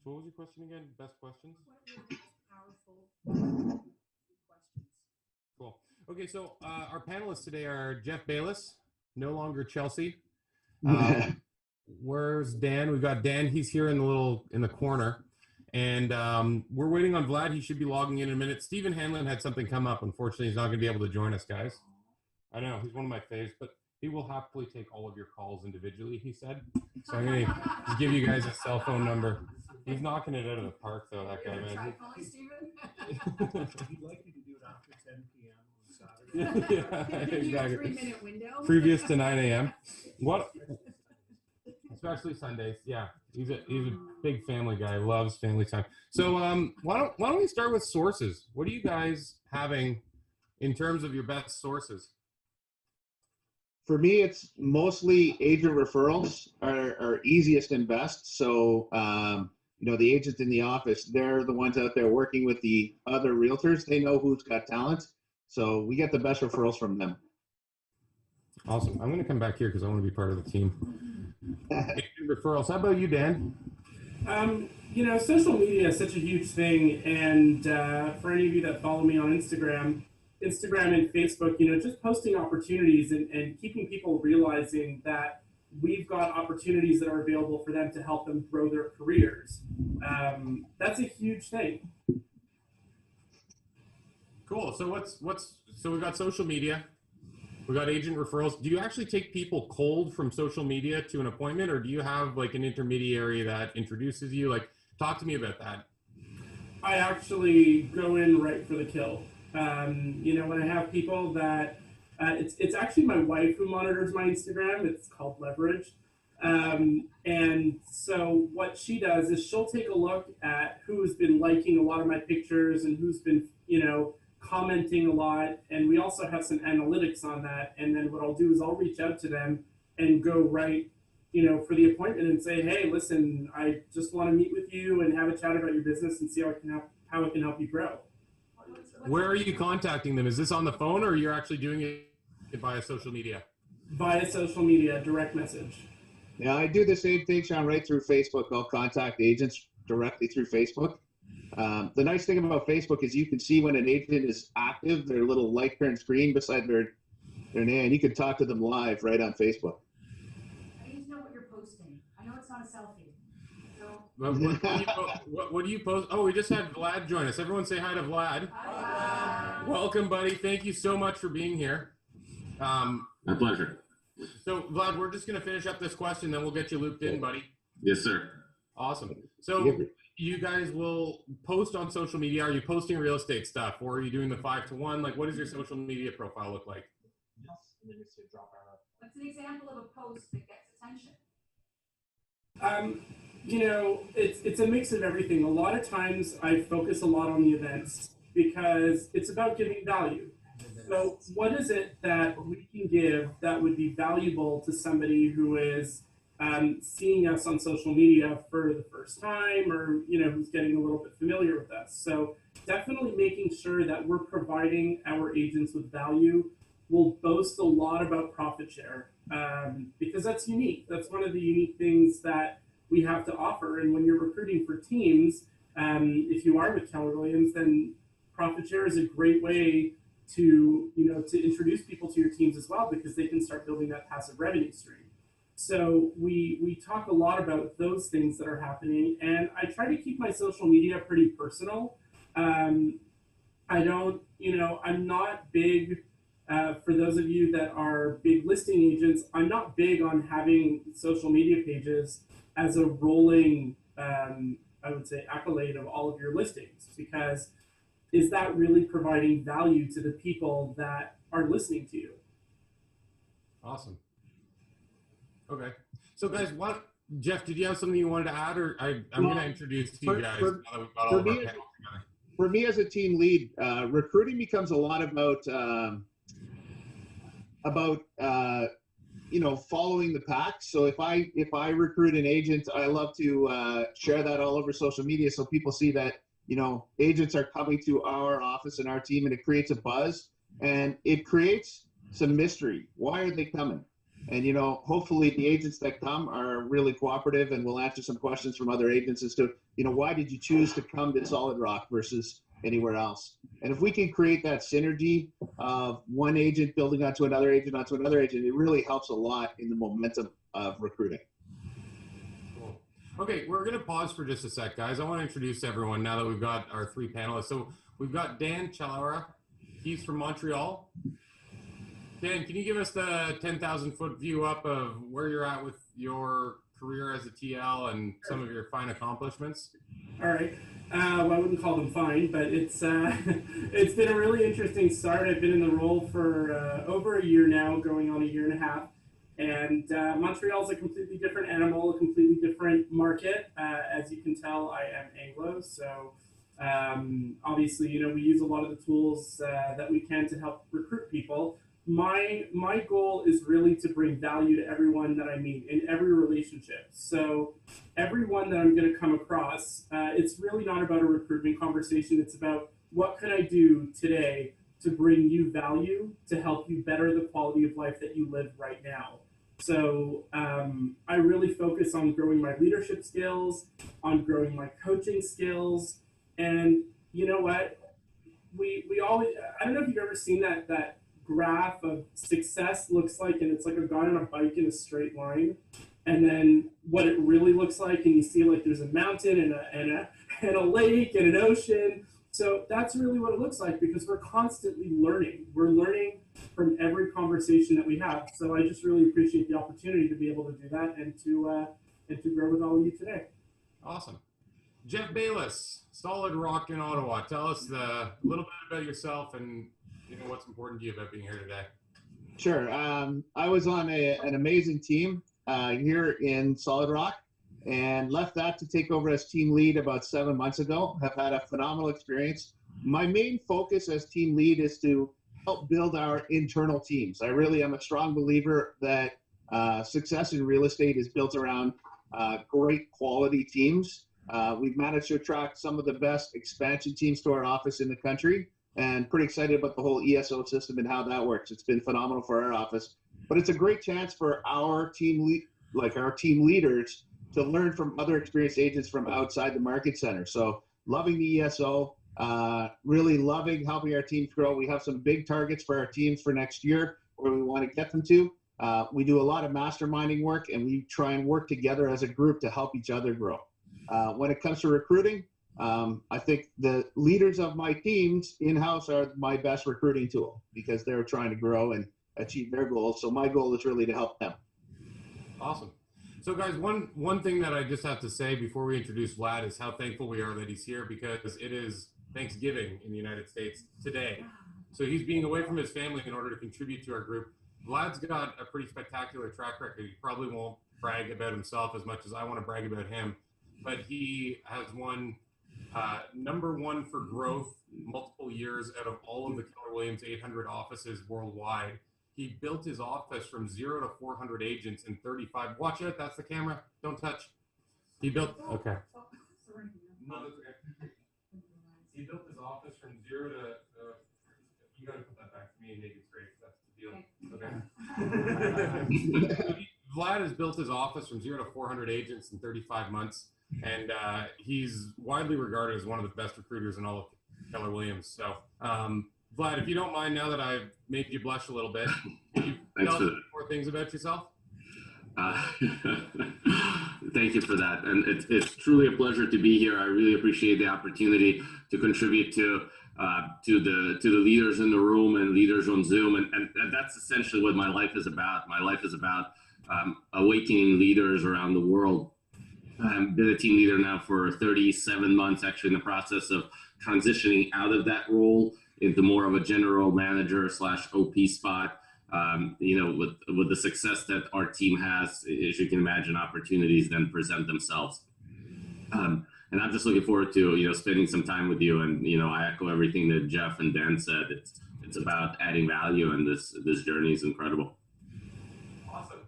So what was your question again? Best questions? What are your most powerful questions? Cool. Okay, so our panelists today are Jeff Bayless, no longer Chelsea. Where's Dan? We've got Dan. He's here in the corner, and we're waiting on Vlad. He should be logging in a minute. Stephen Hanlon had something come up. Unfortunately, he's not going to be able to join us, guys. I know he's one of my faves, but he will happily take all of your calls individually. He said. So I'm going to just give you guys a cell phone number. He's knocking it out of the park, though. That guy, man. Try calling Stephen? He'd like you to do it after 10 p.m. on Saturday. Yeah, Give you a exactly. 3-minute window. Previous to 9 a.m. What? Especially Sundays. Yeah, he's a big family guy. Loves family time. So why don't we start with sources? What are you guys having in terms of your best sources? For me, it's mostly agent referrals are easiest and best. So, the agents in the office, they're the ones out there working with the other realtors. They know who's got talent. So we get the best referrals from them. Awesome. I'm going to come back here because I want to be part of the team. Agent referrals. How about you, Dan? Social media is such a huge thing. And for any of you that follow me on Instagram and Facebook, just posting opportunities and keeping people realizing that we've got opportunities that are available for them to help them grow their careers. That's a huge thing. Cool. So so we've got social media, we've got agent referrals. Do you actually take people cold from social media to an appointment, or do you have like an intermediary that introduces you? Like, talk to me about that. I actually go in right for the kill. When I have people that it's actually my wife who monitors my Instagram. It's called Leverage. And so what she does is she'll take a look at who's been liking a lot of my pictures and who's been, commenting a lot. And we also have some analytics on that. And then what I'll do is I'll reach out to them and go right, for the appointment and say, hey, listen, I just want to meet with you and have a chat about your business and see how it can help you grow. Where are you contacting them? Is this on the phone, or you're actually doing it via social media? Via social media, direct message. Yeah, I do the same thing, Sean, right through Facebook. I'll contact agents directly through Facebook. The nice thing about Facebook is you can see when an agent is active, their little light turn screen beside their name, and you can talk to them live right on Facebook. I need to know what you're posting. I know it's not a selfie. So. What do you post? Oh, we just had Vlad join us. Everyone say hi to Vlad. Hi. Welcome, buddy. Thank you so much for being here. My pleasure. So, Vlad, we're just going to finish up this question, then we'll get you looped in, buddy. Yes, sir. Awesome. So, you guys will post on social media. Are you posting real estate stuff, or are you doing the 5-to-1? Like, what does your social media profile look like? What's an example of a post that gets attention? It's a mix of everything. A lot of times I focus a lot on the events because it's about giving value. So what is it that we can give that would be valuable to somebody who is seeing us on social media for the first time, or who's getting a little bit familiar with us? So definitely making sure that we're providing our agents with value. We'll boast a lot about profit share because that's unique. That's one of the unique things that we have to offer. And when you're recruiting for teams, if you are with Keller Williams, then profit share is a great way to introduce people to your teams as well, because they can start building that passive revenue stream. So we talk a lot about those things that are happening, and I try to keep my social media pretty personal. I'm not big, for those of you that are big listing agents, I'm not big on having social media pages as a rolling, I would say, accolade of all of your listings, because is that really providing value to the people that are listening to you? Awesome. Okay. So guys, Jeff, did you have something you wanted to add, or I'm going to introduce you guys now that we've got all of our panels together. For me as a team lead, recruiting becomes a lot about following the pack. So if I recruit an agent, I love to share that all over social media so people see that agents are coming to our office and our team, and it creates a buzz and it creates some mystery. Why are they coming? And, you know, hopefully the agents that come are really cooperative, and we'll answer some questions from other agents as to, you know, why did you choose to come to Solid Rock versus anywhere else? And if we can create that synergy of one agent building onto another agent, it really helps a lot in the momentum of recruiting. Cool. Okay, we're going to pause for just a sec, guys. I want to introduce everyone now that we've got our three panelists. So we've got Dan Chalara. He's from Montreal. Dan, can you give us the 10,000 foot view up of where you're at with your career as a TL and some of your fine accomplishments? All right. Well, I wouldn't call them fine, but it's it's been a really interesting start. I've been in the role for over a year now, going on a year and a half. And Montreal is a completely different animal, a completely different market. As you can tell, I am Anglo, so obviously, you know, we use a lot of the tools that we can to help recruit people. My goal is really to bring value to everyone that I meet in every relationship. So everyone that I'm going to come across, it's really not about a recruitment conversation. It's about what can I do today to bring you value to help you better the quality of life that you live right now. So I really focus on growing my leadership skills, on growing my coaching skills, and you know what? We always, I don't know if you've ever seen that graph of success looks like, and it's like a guy on a bike in a straight line, and then what it really looks like, and you see like there's a mountain and a lake and an ocean. So that's really what it looks like, because we're constantly learning. We're learning from every conversation that we have. So I just really appreciate the opportunity to be able to do that and to grow with all of you today. Awesome. Jeff Bayless, Solid Rock in Ottawa. Tell us a little bit about yourself and what's important to you about being here today. Sure. I was on an amazing team here in Solid Rock, and left that to take over as team lead about 7 months ago. Have had a phenomenal experience. My main focus as team lead is to help build our internal teams. I really am a strong believer that success in real estate is built around great quality teams. We've managed to attract some of the best expansion teams to our office in the country, and pretty excited about the whole ESO system and how that works. It's been phenomenal for our office, but it's a great chance for our team leaders to learn from other experienced agents from outside the market center. So loving the ESO, really loving helping our teams grow. We have some big targets for our teams for next year where we want to get them to. We do a lot of masterminding work, and we try and work together as a group to help each other grow. When it comes to recruiting, I think the leaders of my teams in-house are my best recruiting tool, because they're trying to grow and achieve their goals. So my goal is really to help them. Awesome. So guys, one thing that I just have to say before we introduce Vlad is how thankful we are that he's here, because it is Thanksgiving in the United States today. So he's being away from his family in order to contribute to our group. Vlad's got a pretty spectacular track record. He probably won't brag about himself as much as I want to brag about him, but he has won #1 for growth multiple years out of all of the Keller Williams 800 offices worldwide. He built his office from 0 to 400 agents in 35. Watch it. That's the camera. Don't touch. He built. Okay. No, that's okay. He built his office from 0 to. You got to put that back to me and make it straight. That's the deal. Okay. Vlad has built his office from 0 to 400 agents in 35 months, and he's widely regarded as one of the best recruiters in all of Keller Williams. So. Vlad, if you don't mind, now that I've made you blush a little bit, can you tell us more things about yourself? Thank you for that. And it's truly a pleasure to be here. I really appreciate the opportunity to contribute to the leaders in the room and leaders on Zoom. And that's essentially what my life is about. My life is about awakening leaders around the world. I've been a team leader now for 37 months, actually in the process of transitioning out of that role into more of a general manager / OP spot. With the success that our team has, as you can imagine, opportunities then present themselves. And I'm just looking forward to, spending some time with you. And, I echo everything that Jeff and Dan said. It's about adding value, and this journey is incredible. Awesome.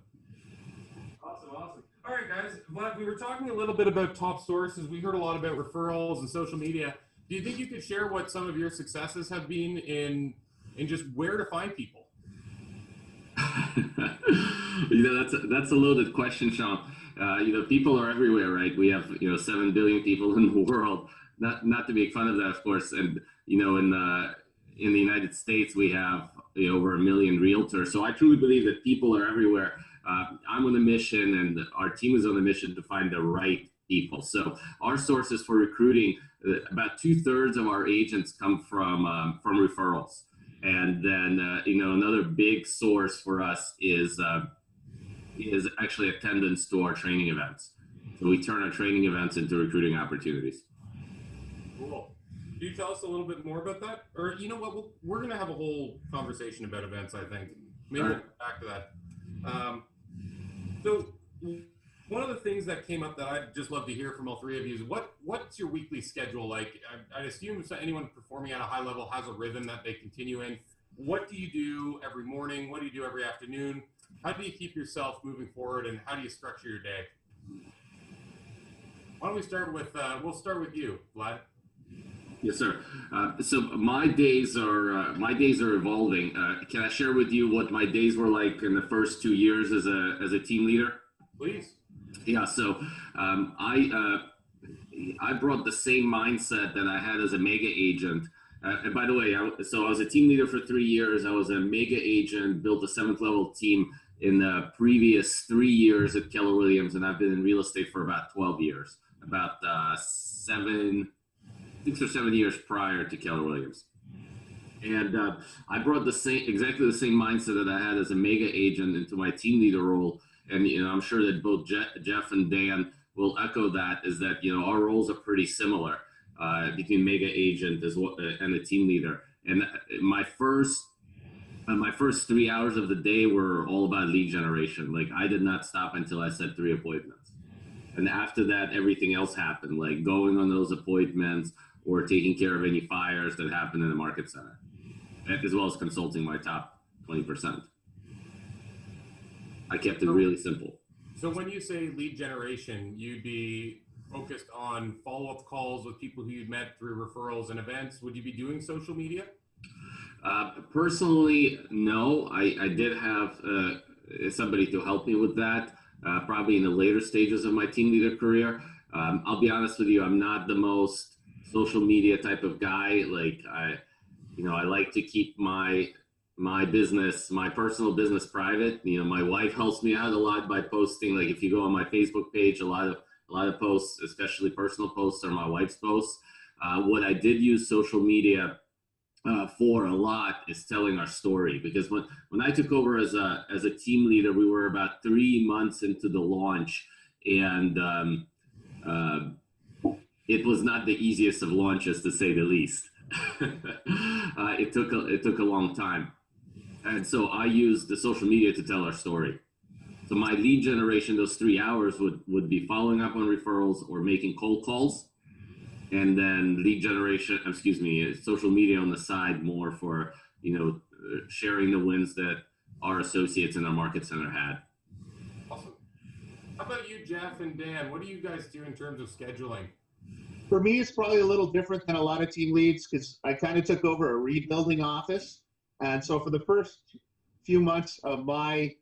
All right, guys. Vlad, we were talking a little bit about top sources. We heard a lot about referrals and social media. Do you think you could share what some of your successes have been in just where to find people? That's a loaded question, Sean. People are everywhere, right? We have 7 billion people in the world. Not to make fun of that, of course. And in the United States, we have over 1 million realtors. So I truly believe that people are everywhere. I'm on a mission, and our team is on a mission to find the right people. So our sources for recruiting, about 2/3 of our agents come from referrals. And then, another big source for us is actually attendance to our training events. So we turn our training events into recruiting opportunities. Cool. Can you tell us a little bit more about that? Or you know what? We're going to have a whole conversation about events, I think. Maybe we'll come back to that. So one of the things that came up that I'd just love to hear from all three of you is what's your weekly schedule like? I assume anyone performing at a high level has a rhythm that they continue in. What do you do every morning? What do you do every afternoon? How do you keep yourself moving forward, and how do you structure your day? Why don't we start with, we'll start with you, Vlad. Yes, sir. So my days are evolving. Can I share with you what my days were like in the first 2 years as a team leader? Please. Yeah. So I brought the same mindset that I had as a mega agent. And by the way, I was a team leader for 3 years. I was a mega agent, built a 7th level team in the previous 3 years at Keller Williams, and I've been in real estate for about 12 years, about 6 or 7 years prior to Keller Williams. And I brought exactly the same mindset that I had as a mega agent into my team leader role. And I'm sure that both Jeff and Dan will echo that, is that our roles are pretty similar between mega agent and a team leader. And my first 3 hours of the day were all about lead generation. Like, I did not stop until I set 3 appointments. And after that, everything else happened, like going on those appointments or taking care of any fires that happened in the market center, as well as consulting my top 20%. I kept it really simple. So when you say lead generation, you'd be focused on follow-up calls with people who you'd met through referrals and events. Would you be doing social media? Personally, no. I did have somebody to help me with that, probably in the later stages of my team leader career. I'll be honest with you, I'm not the most social media type of guy. Like, I like to keep my business, my personal business, private. My wife helps me out a lot by posting. Like, if you go on my Facebook page, a lot of posts, especially personal posts, are my wife's posts. What I did use social media for a lot is telling our story, because when I took over as a team leader, we were about 3 months into the launch, and it was not the easiest of launches, to say the least. It took a long time, and so I used the social media to tell our story. So my lead generation, those 3 hours would be following up on referrals or making cold calls. And then lead generation, social media on the side, more for, sharing the wins that our associates in our market center had. Awesome. How about you, Jeff and Dan? What do you guys do in terms of scheduling? For me, it's probably a little different than a lot of team leads, because I kind of took over a rebuilding office. And so for the first few months of my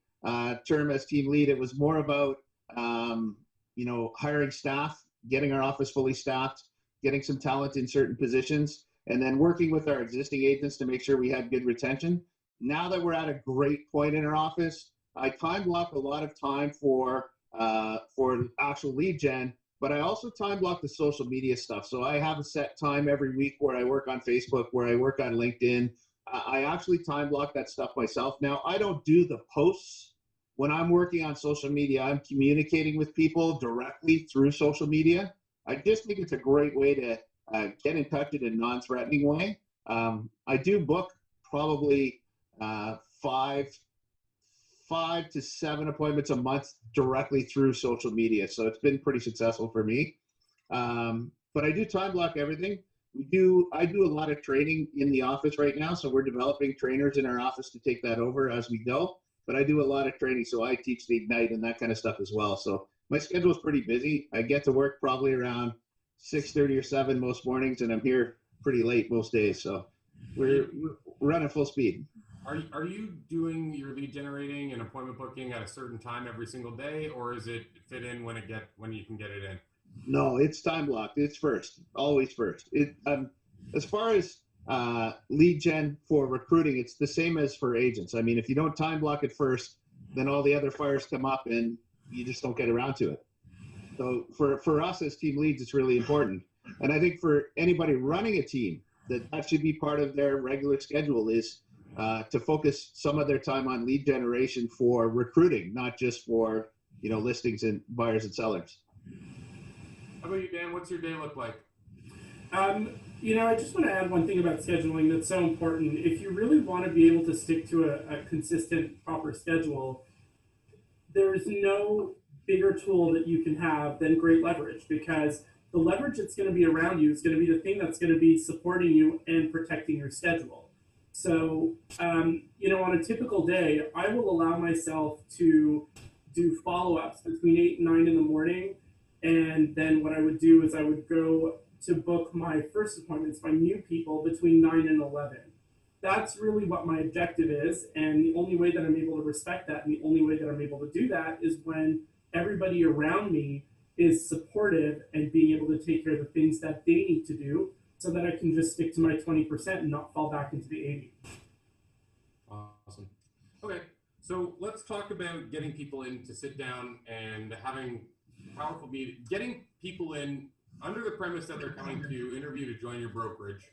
term as team lead, it was more about, hiring staff, getting our office fully staffed, getting some talent in certain positions, and then working with our existing agents to make sure we had good retention. Now that we're at a great point in our office, I time block a lot of time for actual lead gen, but I also time block the social media stuff. So I have a set time every week where I work on Facebook, where I work on LinkedIn. I actually time block that stuff myself. Now, I don't do the posts. When I'm working on social media, I'm communicating with people directly through social media. I just think it's a great way to get in touch in a non-threatening way. I do book probably 5 to 7 appointments a month directly through social media. So it's been pretty successful for me. But I do time block everything. I do a lot of training in the office right now. So we're developing trainers in our office to take that over as we go. But I do a lot of training. So I teach the Ignite and that kind of stuff as well. So my schedule is pretty busy. I get to work probably around 6:30 or 7 most mornings, and I'm here pretty late most days. So we're running full speed. Are you doing your lead generating and appointment booking at a certain time every single day, or is it fit in when you can get it in? No, it's time blocked. It's first, always first. As far as lead gen for recruiting, it's the same as for agents. I mean, if you don't time block it first, then all the other fires come up and you just don't get around to it. So for us as team leads, it's really important. And I think for anybody running a team, that should be part of their regular schedule is to focus some of their time on lead generation for recruiting, not just for listings and buyers and sellers. How about you, Dan? What's your day look like? I just want to add one thing about scheduling that's so important. If you really want to be able to stick to a consistent, proper schedule, there's no bigger tool that you can have than great leverage, because the leverage that's going to be around you is going to be the thing that's going to be supporting you and protecting your schedule. So, on a typical day, I will allow myself to do follow-ups between 8 and 9 in the morning. And then what I would do is I would go to book my first appointments by new people between 9 and 11. That's really what my objective is. And the only way that I'm able to respect that and the only way that I'm able to do that is when everybody around me is supportive and being able to take care of the things that they need to do so that I can just stick to my 20% and not fall back into the 80. Awesome. Okay. So let's talk about getting people in to sit down and having powerful meeting, getting people in under the premise that they're coming to interview to join your brokerage.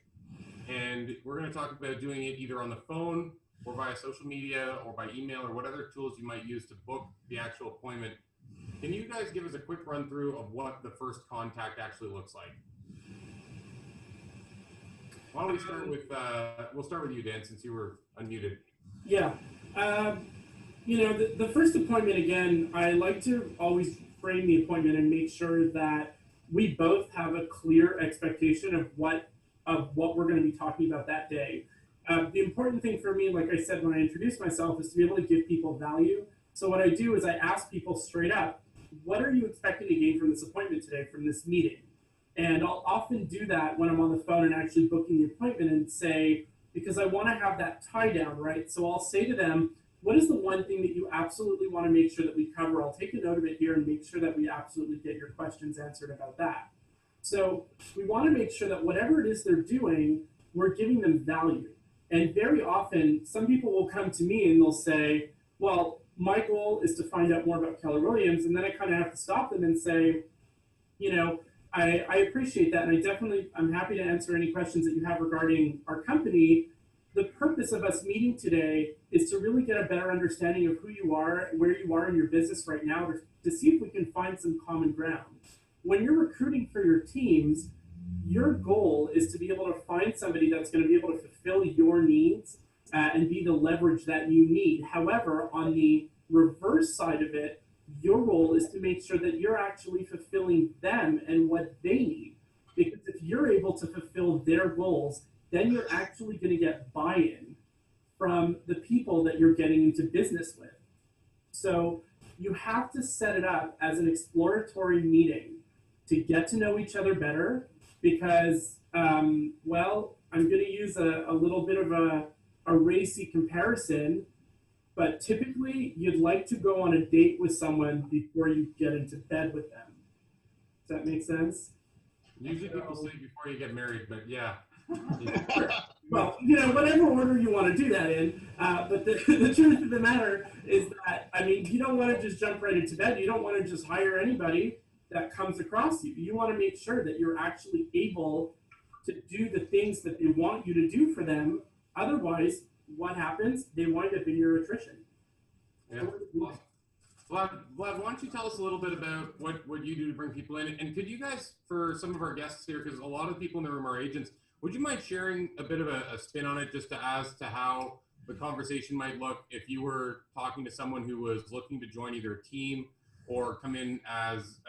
And we're going to talk about doing it either on the phone or via social media or by email or whatever tools you might use to book the actual appointment. Can you guys give us a quick run through of what the first contact actually looks like? Why don't we start with, we'll start with you, Dan, since you were unmuted. Yeah. The first appointment, again, I like to always frame the appointment and make sure that we both have a clear expectation of what we're going to be talking about that day. The important thing for me, like I said when I introduced myself, is to be able to give people value. So what I do is I ask people straight up, what are you expecting to gain from this appointment today, from this meeting? And I'll often do that when I'm on the phone and actually booking the appointment and say, because I want to have that tie down, right? So I'll say to them, what is the one thing that you absolutely want to make sure that we cover? I'll take a note of it here and make sure that we absolutely get your questions answered about that. So we want to make sure that whatever it is they're doing, we're giving them value. And very often, some people will come to me and they'll say, well, my goal is to find out more about Keller Williams. And then I kind of have to stop them and say, I appreciate that. And I'm happy to answer any questions that you have regarding our company. The purpose of us meeting today is to really get a better understanding of who you are, where you are in your business right now, to see if we can find some common ground. When you're recruiting for your teams, your goal is to be able to find somebody that's going to be able to fulfill your needs and be the leverage that you need. However, on the reverse side of it, your role is to make sure that you're actually fulfilling them and what they need. Because if you're able to fulfill their goals, then you're actually going to get buy-in from the people that you're getting into business with. So you have to set it up as an exploratory meeting to get to know each other better, because, I'm going to use a little bit of a racy comparison, but typically you'd like to go on a date with someone before you get into bed with them. Does that make sense? Usually people say before you get married, but yeah. Well, whatever order you want to do that in. But the truth of the matter is that, you don't want to just jump right into bed. You don't want to just hire anybody that comes across you. You want to make sure that you're actually able to do the things that they want you to do for them. Otherwise, what happens? They wind up in your attrition. Yeah. Vlad, why don't you tell us a little bit about what you do to bring people in? And could you guys, for some of our guests here, because a lot of people in the room are agents, would you mind sharing a bit of a spin on it just as to how the conversation might look if you were talking to someone who was looking to join either a team or come in as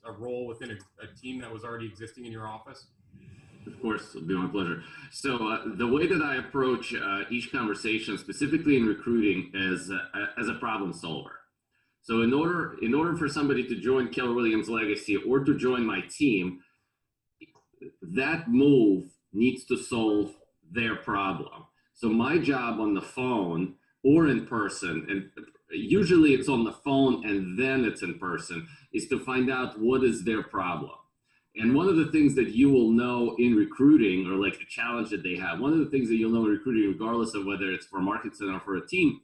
a role within a team that was already existing in your office? Of course, it'll be my pleasure. So the way that I approach each conversation, specifically in recruiting, is as a problem solver. So in order for somebody to join Keller Williams Legacy or to join my team, that move needs to solve their problem. So my job on the phone or in person, and usually it's on the phone and then it's in person, is to find out what is their problem. And one of the things that you will know in recruiting, or like the challenge that they have, one of the things that you'll know in recruiting, regardless of whether it's for a market center or for a team,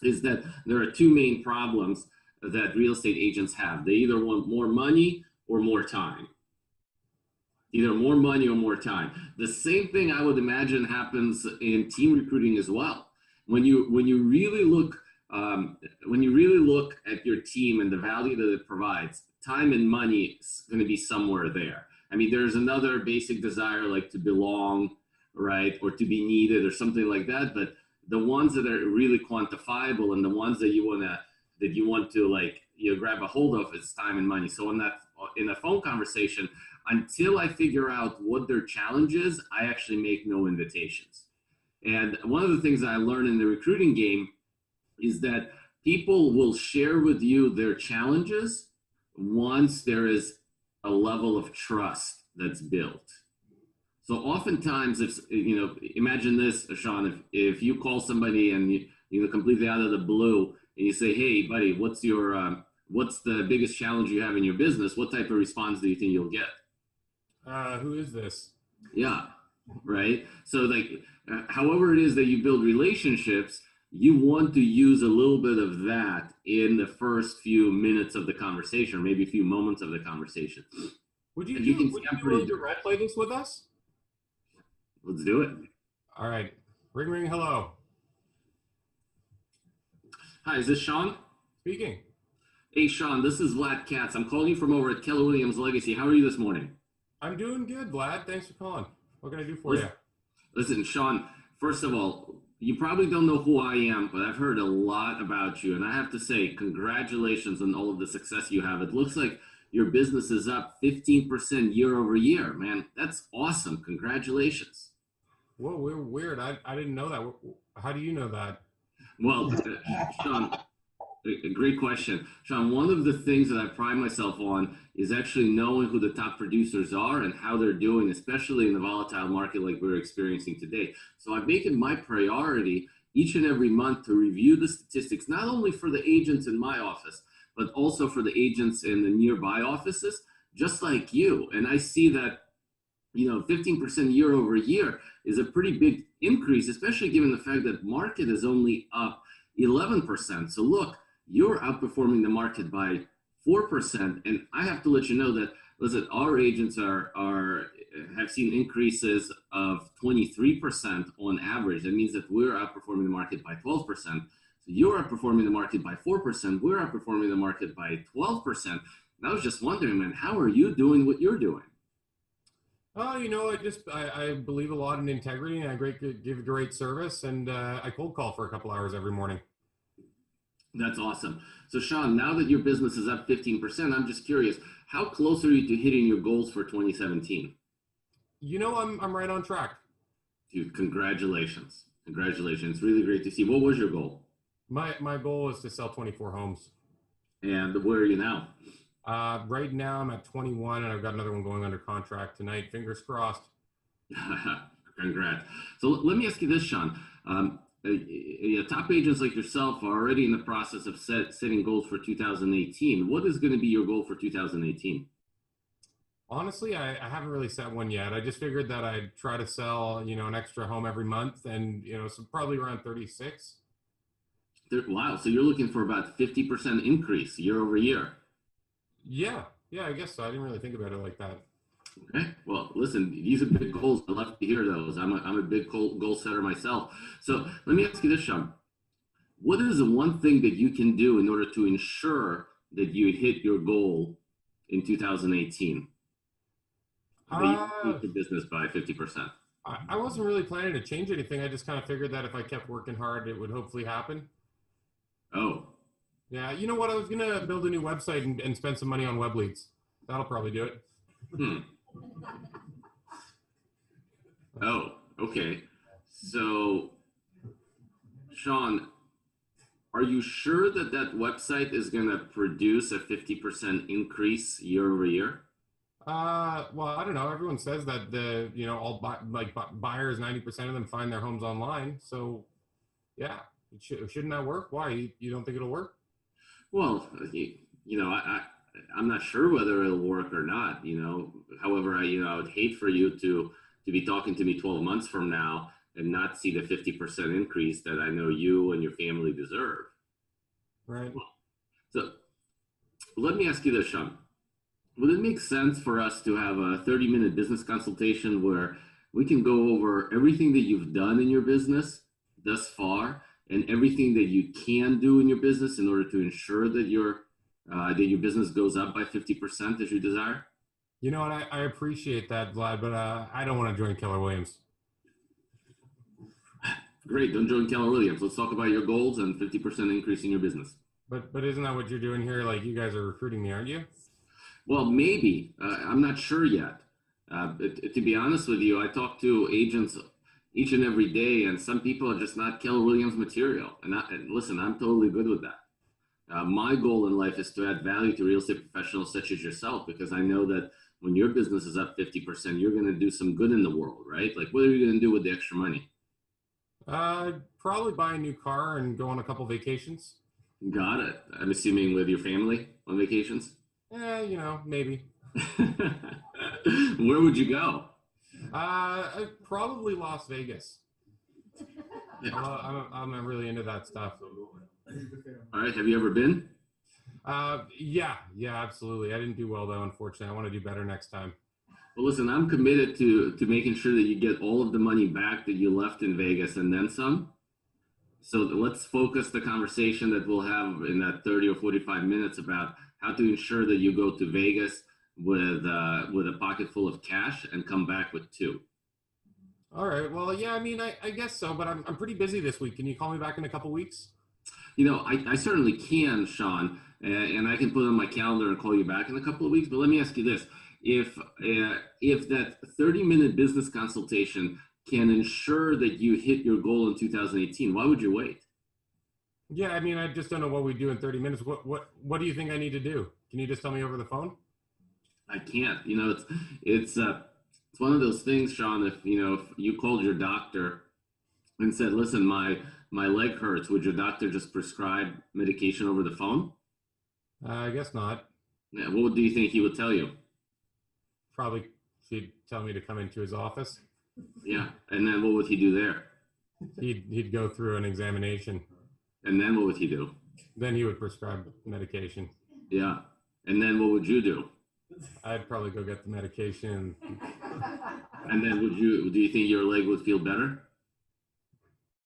is that there are two main problems that real estate agents have. They either want more money or more time. Either more money or more time. The same thing I would imagine happens in team recruiting as well. When you really look at your team and the value that it provides, time and money is going to be somewhere there. I mean, there's another basic desire like to belong, right, or to be needed or something like that. But the ones that are really quantifiable and the ones that you want to like grab a hold of is time and money. So in a phone conversation, until I figure out what their challenge is, I actually make no invitations. And one of the things I learned in the recruiting game is that people will share with you their challenges once there is a level of trust that's built. So oftentimes, if imagine this, Sean, if you call somebody and you completely out of the blue and you say, "Hey, buddy, what's the biggest challenge you have in your business?" What type of response do you think you'll get? Who is this? Yeah, right. So like, however it is that you build relationships, you want to use a little bit of that in the first few minutes of the conversation, or maybe a few moments of the conversation. Would you You can be willing to role play this with us? Let's do it. All right. Ring, ring, hello. Hi, is this Sean? Speaking. Hey, Sean, this is Vlad Katz. I'm calling you from over at Keller Williams Legacy. How are you this morning? I'm doing good, Vlad. Thanks for calling. What can I do for you? Listen, Sean, first of all, you probably don't know who I am, but I've heard a lot about you. And I have to say, congratulations on all of the success you have. It looks like your business is up 15% year over year, man. That's awesome. Congratulations. Whoa, we're weird. I didn't know that. How do you know that? Well, Sean, a great question. Sean, one of the things that I pride myself on is actually knowing who the top producers are and how they're doing, especially in the volatile market like we're experiencing today. So I make it my priority each and every month to review the statistics, not only for the agents in my office, but also for the agents in the nearby offices, just like you. And I see that 15% year over year is a pretty big increase, especially given the fact that market is only up 11%. So look, you're outperforming the market by 4%. And I have to let you know that, listen, our agents have seen increases of 23% on average. That means that we're outperforming the market by 12%. So you're outperforming the market by 4%. We're outperforming the market by 12%. And I was just wondering, man, how are you doing what you're doing? Oh, I believe a lot in integrity, and I give great service, and I cold call for a couple hours every morning. That's awesome. So Sean, now that your business is up 15%, I'm just curious, how close are you to hitting your goals for 2017? I'm right on track. Dude, congratulations. Congratulations. It's really great to see. What was your goal? My goal is to sell 24 homes. And where are you now? Right now I'm at 21, and I've got another one going under contract tonight. Fingers crossed. Congrats. So let me ask you this, Sean. Top agents like yourself are already in the process of setting goals for 2018. What is going to be your goal for 2018? Honestly, I haven't really set one yet. I just figured that I'd try to sell, an extra home every month, and so probably around 36. Wow. So you're looking for about 50% increase year over year. Yeah, I guess so. I didn't really think about it like that. Okay. Well, listen, these are big goals. I love to hear those. I'm a big goal setter myself. So let me ask you this, Sean. What is the one thing that you can do in order to ensure that you hit your goal in 2018? That you hit the business by 50%. I wasn't really planning to change anything. I just kind of figured that if I kept working hard, it would hopefully happen. Oh. Yeah, you know what? I was going to build a new website and spend some money on web leads. That'll probably do it. Oh, okay. So, Sean, are you sure that website is going to produce a 50% increase year over year? Well, I don't know. Everyone says that all buyers, 90% of them find their homes online. So yeah, shouldn't that work? Why? You don't think it'll work? Well, I'm not sure whether it'll work or not. However, I would hate for you to be talking to me 12 months from now and not see the 50% increase that I know you and your family deserve. Right. So let me ask you this, Sean. Would it make sense for us to have a 30-minute business consultation where we can go over everything that you've done in your business thus far and everything that you can do in your business in order to ensure that your business goes up by 50% as you desire? You know what? I appreciate that, Vlad, but I don't want to join Keller Williams. Great. Don't join Keller Williams. Let's talk about your goals and 50% increase in your business. But isn't that what you're doing here? Like, you guys are recruiting me, aren't you? Well, maybe. I'm not sure yet. To be honest with you, I talk to agents each and every day, and some people are just not Keller Williams material. And listen, I'm totally good with that. My goal in life is to add value to real estate professionals such as yourself, because I know that when your business is up 50%, you're going to do some good in the world, right? Like, what are you going to do with the extra money? Probably buy a new car and go on a couple vacations. Got it. I'm assuming with your family on vacations? Maybe. Where would you go? Probably Las Vegas. I'm really into that stuff. All right. Have you ever been? Yeah, absolutely. I didn't do well though, unfortunately. I want to do better next time. Well, listen, I'm committed to making sure that you get all of the money back that you left in Vegas and then some. So let's focus the conversation that we'll have in that 30 or 45 minutes about how to ensure that you go to Vegas with a pocket full of cash and come back with two. All right. Well, yeah, I guess so, but I'm pretty busy this week. Can you call me back in a couple weeks? I certainly can, Sean, and I can put it on my calendar and call you back in a couple of weeks. But let me ask you this. If that 30-minute business consultation can ensure that you hit your goal in 2018, why would you wait? Yeah, I just don't know what we do in 30 minutes. What do you think I need to do? Can you just tell me over the phone? I can't. It's one of those things, Sean. If you called your doctor and said, "Listen, my leg hurts," would your doctor just prescribe medication over the phone? I guess not. Yeah. What do you think he would tell you? Probably he'd tell me to come into his office. Yeah, and then what would he do there? He'd go through an examination. And then what would he do? Then he would prescribe medication. Yeah, and then what would you do? I'd probably go get the medication. And then do you think your leg would feel better?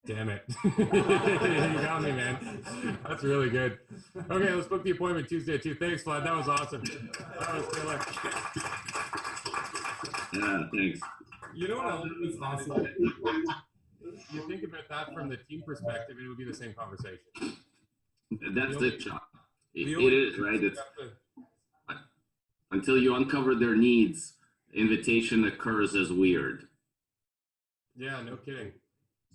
Damn it. You got me, man. That's really good. Okay, let's book the appointment Tuesday at 2. Thanks, Vlad. That was awesome. That was killer. Yeah, thanks. You know what else is awesome? You think about that from the team perspective, it would be the same conversation. That's it, Sean. It is, right? It's until you uncover their needs, invitation occurs as weird. Yeah, no kidding.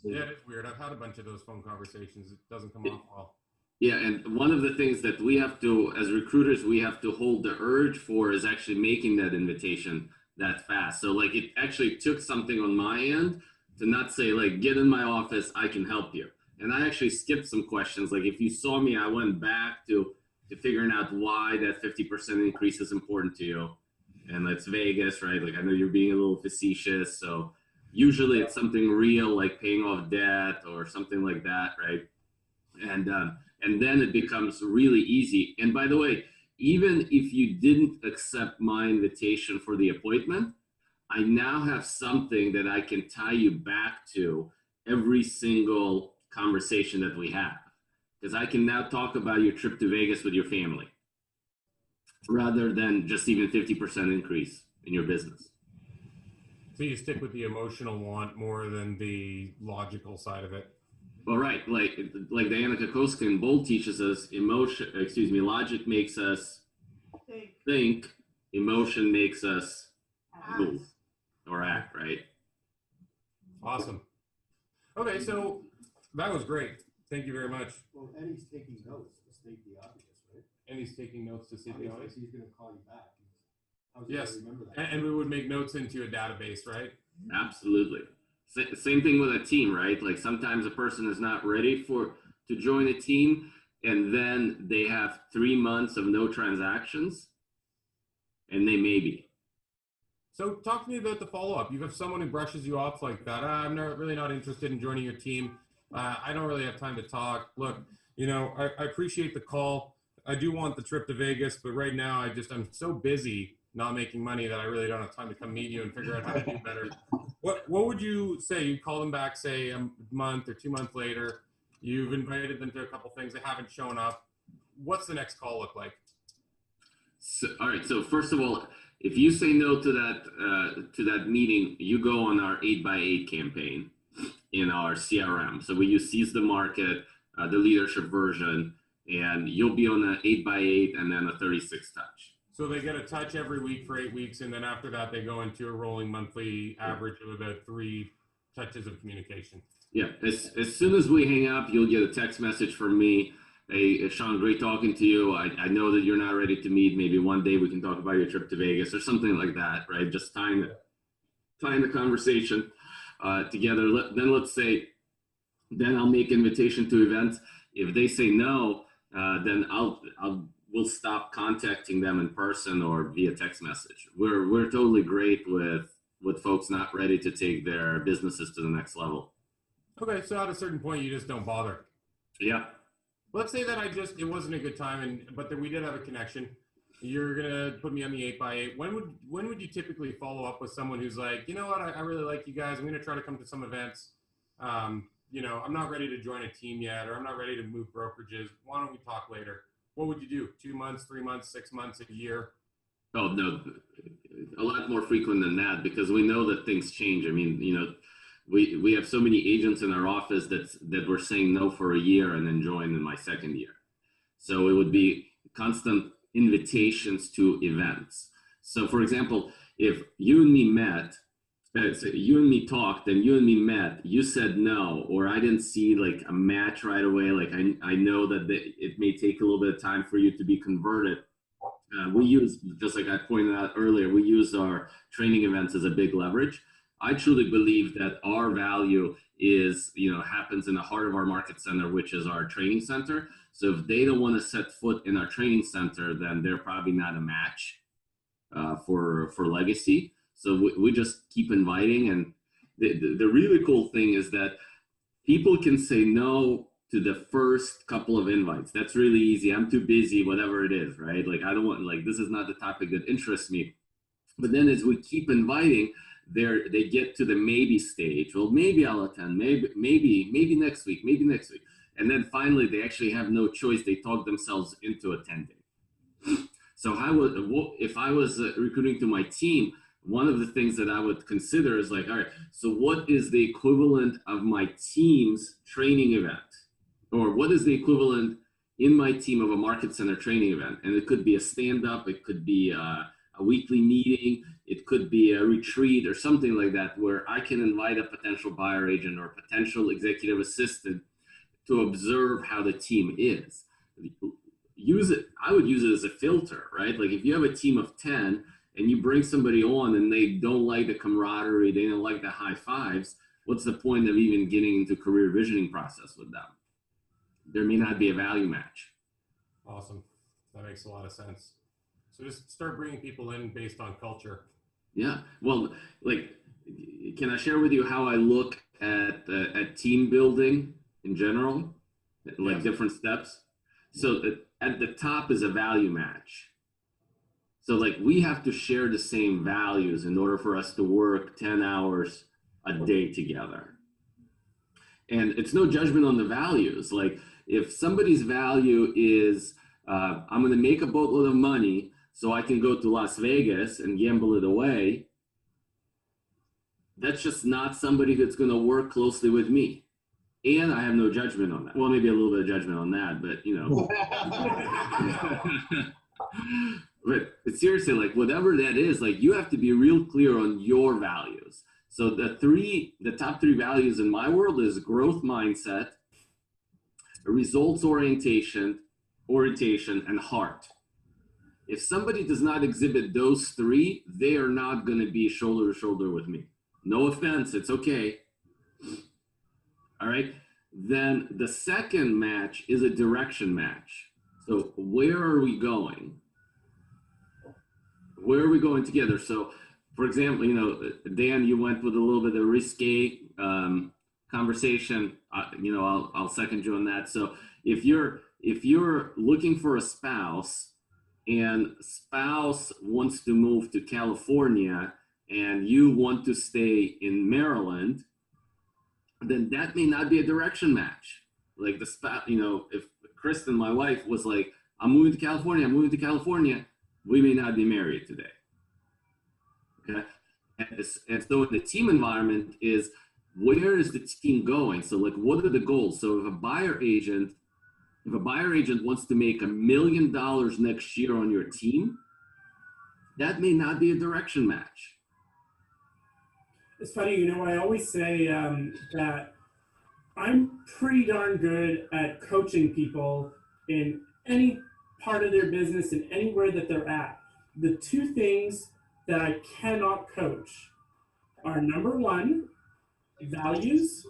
Yeah, it is weird. I've had a bunch of those phone conversations. It doesn't come off well. Yeah, and one of the things that we have to, as recruiters, we have to hold the urge for is actually making that invitation that fast. So like it actually took something on my end to not say like, get in my office, I can help you. And I actually skipped some questions. Like if you saw me, I went back to figuring out why that 50% increase is important to you. And it's Vegas, right? Like I know you're being a little facetious. So usually it's something real, like paying off debt or something like that, right? And then it becomes really easy. And by the way, even if you didn't accept my invitation for the appointment, I now have something that I can tie you back to every single conversation that we have. Because I can now talk about your trip to Vegas with your family rather than just even 50% increase in your business. So you stick with the emotional want more than the logical side of it. Well, right. Like Diana Kokoska in Bold teaches us, logic makes us think, emotion makes us move or act, right? Awesome. Okay, so that was great. Thank you very much. Well, Eddie's taking notes to state the obvious, right? And he's taking notes to see the audience. He's going to call you back. Yes, and we would make notes into a database, right? Absolutely. Same thing with a team, right? Like sometimes a person is not ready to join a team, and then they have 3 months of no transactions, and they may be. So talk to me about the follow-up. You have someone who brushes you off like that. I'm really not interested in joining your team. I don't really have time to talk. Look, I appreciate the call. I do want the trip to Vegas, but right now I'm so busy not making money that I really don't have time to come meet you and figure out how to do better. What would you say? You call them back, say a month or 2 months later. You've invited them to a couple things. They haven't shown up. What's the next call look like? So, all right. So first of all, if you say no to that meeting, you go on our 8x8 campaign in our CRM. So we use Seize the Market, the leadership version, and you'll be on an 8x8 and then a 36 touch. So they get a touch every week for 8 weeks, and then after that, they go into a rolling monthly average of about 3 touches of communication. Yeah. As soon as we hang up, you'll get a text message from me. Hey, Sean, great talking to you. I know that you're not ready to meet. Maybe one day we can talk about your trip to Vegas or something like that, right? Just tying the conversation together. Then I'll make invitation to events. If they say no, then we'll stop contacting them in person or via text message. We're totally great with folks not ready to take their businesses to the next level. Okay, so at a certain point, you just don't bother. Yeah. Let's say that it wasn't a good time, but that we did have a connection. You're gonna put me on the 8x8. When would you typically follow up with someone who's like, you know what, I really like you guys. I'm gonna try to come to some events. I'm not ready to join a team yet, or I'm not ready to move brokerages. Why don't we talk later? What would you do? 2 months, 3 months, 6 months, a year? Oh no, a lot more frequent than that, because we know that things change. I mean, we have so many agents in our office that were saying no for a year and then joined in my second year. So it would be constant invitations to events. So for example, if you and me met, so you and me talked and you and me met, you said no, or I didn't see like a match right away. Like I know that it may take a little bit of time for you to be converted. We use, just like I pointed out earlier, we use our training events as a big leverage. I truly believe that our value is, happens in the heart of our market center, which is our training center. So if they don't want to set foot in our training center, then they're probably not a match for legacy. So we just keep inviting. And the really cool thing is that people can say no to the first couple of invites. That's really easy. I'm too busy, whatever it is, right? Like, I don't want, like, this is not the topic that interests me. But then as we keep inviting, they get to the maybe stage. Well, maybe I'll attend, maybe next week, and then finally they actually have no choice. They talk themselves into attending. So if I was recruiting to my team, one of the things that I would consider is like, all right, so what is the equivalent of my team's training event, or what is the equivalent in my team of a market center training event? And it could be a stand-up, it could be a weekly meeting, it could be a retreat or something like that, where I can invite a potential buyer agent or potential executive assistant to observe how the team is. I would use it as a filter, right? Like if you have a team of 10 and you bring somebody on and they don't like the camaraderie, they don't like the high fives, what's the point of even getting into career visioning process with them? There may not be a value match. Awesome. That makes a lot of sense. So just start bringing people in based on culture. Yeah. Well, like, can I share with you how I look at team building in general, like Yes. different steps? So at the top is a value match. So like we have to share the same values in order for us to work 10 hours a day together. And it's no judgment on the values. Like if somebody's value is, I'm going to make a boatload of money so I can go to Las Vegas and gamble it away, that's just not somebody that's going to work closely with me. And I have no judgment on that. Well, maybe a little bit of judgment on that, but but seriously, like whatever that is, like you have to be real clear on your values. So the top 3 values in my world is growth mindset, results orientation, and heart. If somebody does not exhibit those three, they are not going to be shoulder to shoulder with me. No offense, it's okay. All right. Then the second match is a direction match. So where are we going? Where are we going together? So, for example, you know, Dan, you went with a little bit of risque conversation. You know, I'll second you on that. So if you're looking for a spouse, and spouse wants to move to California, and you want to stay in Maryland, then that may not be a direction match. Like the spouse, you know, if Kristen, my wife, was like, I'm moving to California, we may not be married today. Okay. And so in the team environment is, where is the team going? So like, what are the goals? So if a buyer agent wants to make $1 million next year on your team, that may not be a direction match. It's funny, you know, I always say that I'm pretty darn good at coaching people in any part of their business and anywhere that they're at. The two things that I cannot coach are, number one, values,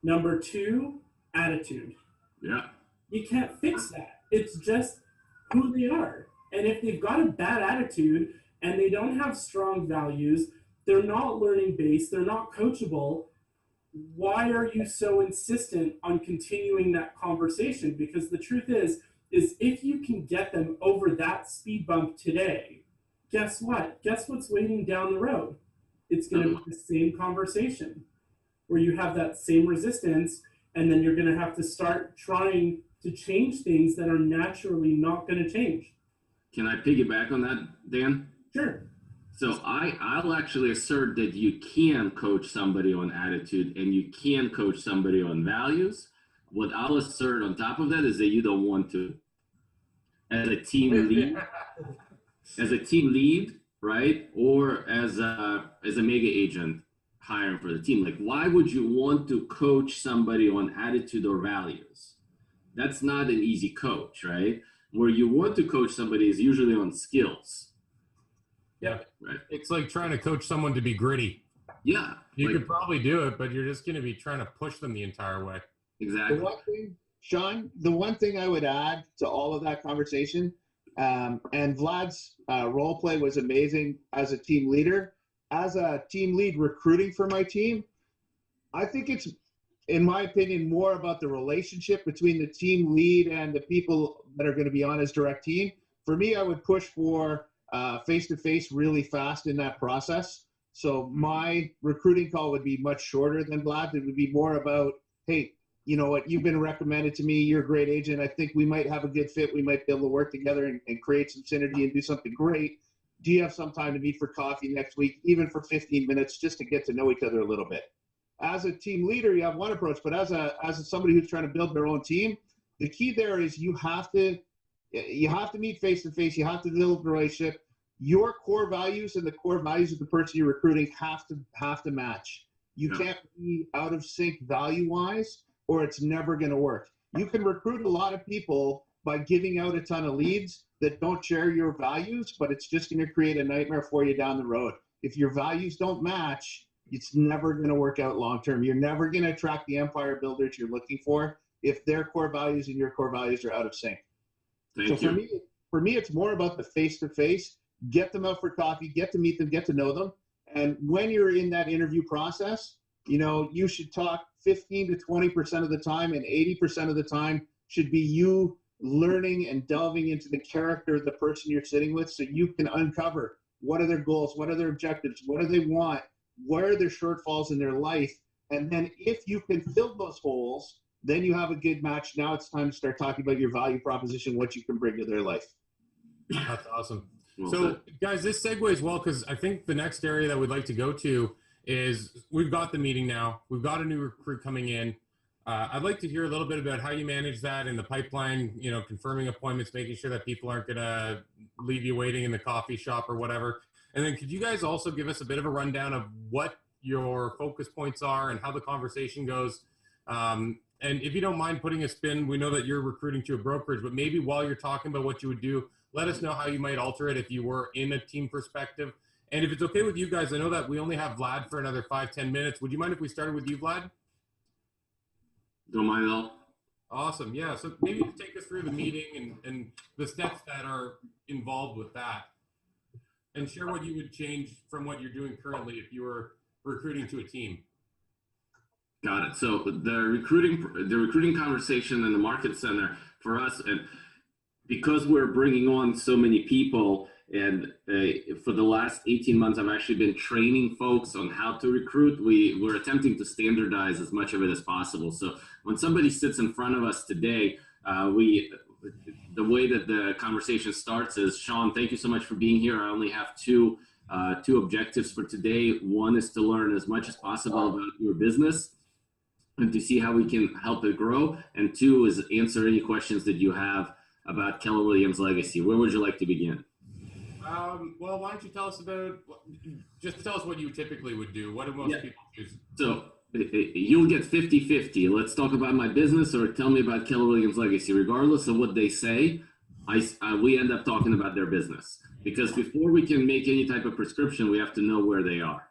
number two, attitude. Yeah. You can't fix that. It's just who they are. And if they've got a bad attitude and they don't have strong values, they're not learning based, they're not coachable, why are you so insistent on continuing that conversation? Because the truth is if you can get them over that speed bump today, guess what? Guess what's waiting down the road? It's going to be the same conversation where you have that same resistance, and then you're going to have to start trying to change things that are naturally not going to change. Can I piggyback on that, Dan? Sure. So I'll actually assert that you can coach somebody on attitude and you can coach somebody on values. What I'll assert on top of that is that you don't want to. As a team lead, right? Or as a mega agent hiring for the team. Like, why would you want to coach somebody on attitude or values? That's not an easy coach, right? Where you want to coach somebody is usually on skills. Yeah. Right. It's like trying to coach someone to be gritty. Yeah. You could probably do it, but you're just going to be trying to push them the entire way. Exactly. The one thing, Sean, the one thing I would add to all of that conversation, and Vlad's role play was amazing as a team leader. As a team lead recruiting for my team, I think it's, in my opinion, more about the relationship between the team lead and the people that are going to be on his direct team. For me, I would push for face-to-face really fast in that process. So my recruiting call would be much shorter than Vlad. It would be more about, hey, you know what, you've been recommended to me, you're a great agent, I think we might have a good fit, we might be able to work together and create some synergy and do something great. Do you have some time to meet for coffee next week, even for 15 minutes, just to get to know each other a little bit? As a team leader, you have one approach, but as somebody who's trying to build their own team, the key there is you have to meet face-to-face, you have to build a relationship. Your core values and the core values of the person you're recruiting have to match. You can't be out of sync value-wise, or it's never going to work. You can recruit a lot of people by giving out a ton of leads that don't share your values, but it's just going to create a nightmare for you down the road. If your values don't match, it's never going to work out long-term. You're never going to attract the empire builders you're looking for if their core values and your core values are out of sync. For me, it's more about the face-to-face. Get them out for coffee, get to meet them, get to know them. And when you're in that interview process, you know, you should talk 15 to 20% of the time, and 80% of the time should be you learning and delving into the character of the person you're sitting with, so you can uncover what are their goals, what are their objectives, what do they want, where are their shortfalls in their life. And then if you can fill those holes, then you have a good match. Now it's time to start talking about your value proposition, what you can bring to their life. That's awesome. So, guys, this segues well, because I think the next area that we'd like to go to is, we've got the meeting now. We've got a new recruit coming in. I'd like to hear a little bit about how you manage that in the pipeline, you know, confirming appointments, making sure that people aren't going to leave you waiting in the coffee shop or whatever. And then could you guys also give us a bit of a rundown of what your focus points are and how the conversation goes? And if you don't mind putting a spin, we know that you're recruiting to a brokerage, but maybe while you're talking about what you would do, let us know how you might alter it if you were in a team perspective. And if it's okay with you guys, I know that we only have Vlad for another 5-10 minutes. Would you mind if we started with you, Vlad? Don't mind at all. Awesome. Yeah. So maybe just take us through the meeting and the steps that are involved with that, and share what you would change from what you're doing currently if you were recruiting to a team. Got it. So the recruiting conversation in the market center for us, and because we're bringing on so many people, and for the last 18 months, I've actually been training folks on how to recruit. We're attempting to standardize as much of it as possible. So when somebody sits in front of us today, the way that the conversation starts is, Sean, thank you so much for being here. I only have two objectives for today. One is to learn as much as possible about your business and to see how we can help it grow. And two is answer any questions that you have about Keller Williams legacy. Where would you like to begin? Well, why don't you tell us just tell us what you typically would do. What do most people choose? So you'll get 50-50. Let's talk about my business or tell me about Keller Williams legacy. Regardless of what they say, we end up talking about their business. Because before we can make any type of prescription, we have to know where they are.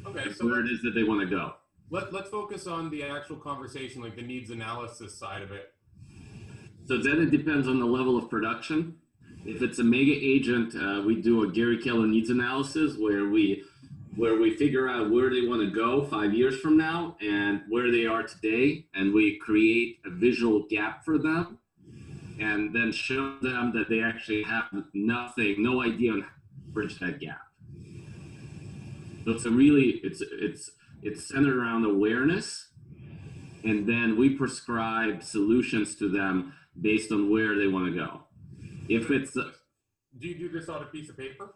Okay, so where it is that they want to go. Let's focus on the actual conversation, like the needs analysis side of it. So then it depends on the level of production. If it's a mega agent, we do a Gary Keller needs analysis where we figure out where they want to go 5 years from now and where they are today, and we create a visual gap for them, and then show them that they actually have no idea on how to bridge that gap. So it's centered around awareness, and then we prescribe solutions to them based on where they want to go. If it's do you do this on a piece of paper?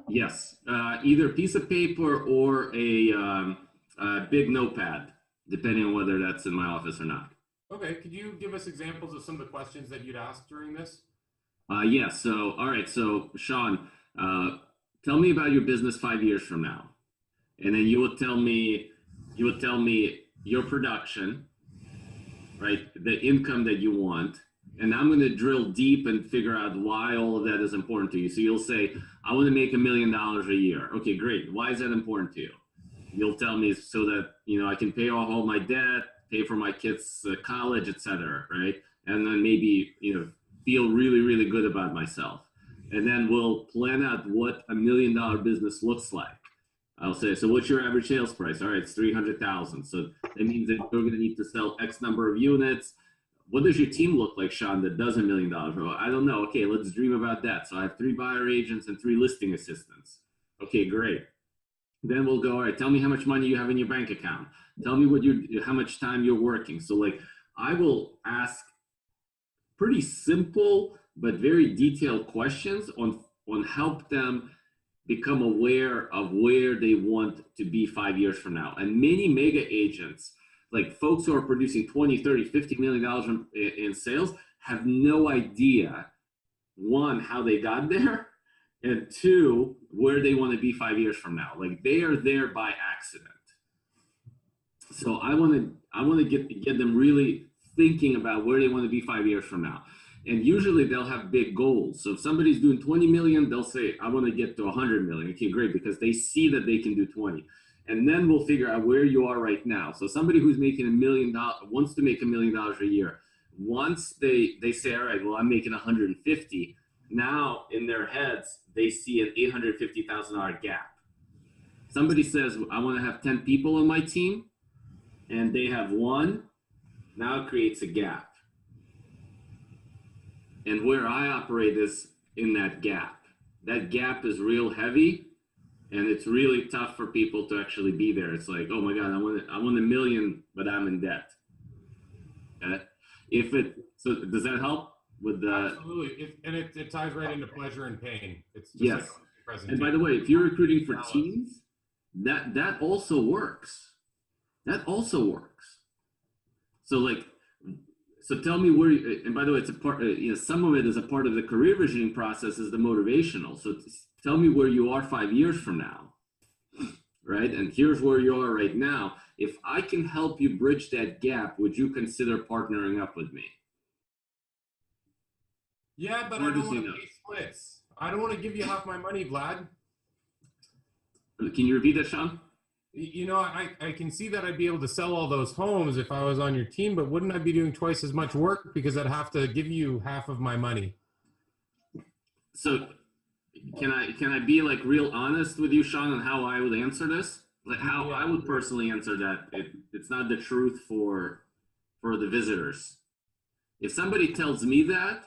Yes, either a piece of paper or a big notepad, depending on whether that's in my office or not. Okay, could you give us examples of some of the questions that you'd ask during this? Yes. So, all right. So, Sean, tell me about your business 5 years from now, and then you would tell me your production, right? The income that you want. And I'm going to drill deep and figure out why all of that is important to you. So you'll say, I want to make $1 million a year. Okay, great. Why is that important to you? You'll tell me so that, I can pay off all my debt, pay for my kids' college, etc. Right? And then maybe, feel really, really good about myself. And then we'll plan out what $1 million business looks like. I'll say, so what's your average sales price? All right, it's 300,000. So that means that you're going to need to sell X number of units. What does your team look like, Sean, that does $1 million? Well, I don't know. Okay, let's dream about that. So I have 3 buyer agents and 3 listing assistants. Okay, great. Then we'll go, all right, tell me how much money you have in your bank account. Tell me how much time you're working. So I will ask pretty simple but very detailed questions on help them become aware of where they want to be 5 years from now. And many mega agents, like folks who are producing 20, 30, $50 million in sales, have no idea, one, how they got there, and two, where they want to be 5 years from now. Like they are there by accident. So I want to get them really thinking about where they want to be 5 years from now. And usually they'll have big goals. So if somebody's doing 20 million, they'll say, I want to get to 100 million. Okay, great, because they see that they can do 20. And then we'll figure out where you are right now. So somebody who's making $1 million, wants to make $1 million a year. Once they say, all right, well, I'm making 150. Now in their heads, they see an $850,000 gap. Somebody says, I want to have 10 people on my team, and they have 1. Now it creates a gap. And where I operate is in that gap. That gap is real heavy. And it's really tough for people to actually be there. It's like, oh my God, I want $1 million, but I'm in debt. Okay? So does that help with the? Absolutely, it ties right into pleasure and pain. It's just yes. Like and by the way, if you're recruiting for teams, that also works. That also works. So tell me where. And by the way, it's a part. Some of it is a part of the career visioning process. Is the motivational. So tell me where you are 5 years from now, right? And here's where you are right now. If I can help you bridge that gap, would you consider partnering up with me? Yeah, but I don't want to splits. I don't want to give you half my money, Vlad. Can you repeat that, Sean? You know, I can see that I'd be able to sell all those homes if I was on your team, but wouldn't I be doing twice as much work because I'd have to give you half of my money? So can I be like real honest with you, Sean, on how I would answer this? Like how I would personally answer that. It's not the truth for the visitors. If somebody tells me that,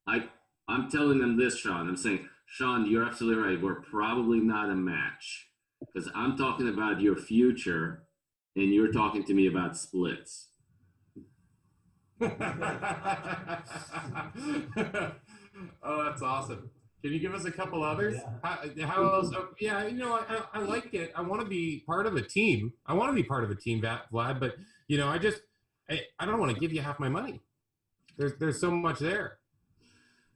I'm telling them this, Sean. I'm saying, Sean, you're absolutely right. We're probably not a match because I'm talking about your future and you're talking to me about splits. Oh, that's awesome. Can you give us a couple others? Yeah. How else? Oh, yeah, you know, I like it. I want to be part of a team. I want to be part of a team, Vlad, but you know, I don't want to give you half my money. There's so much there.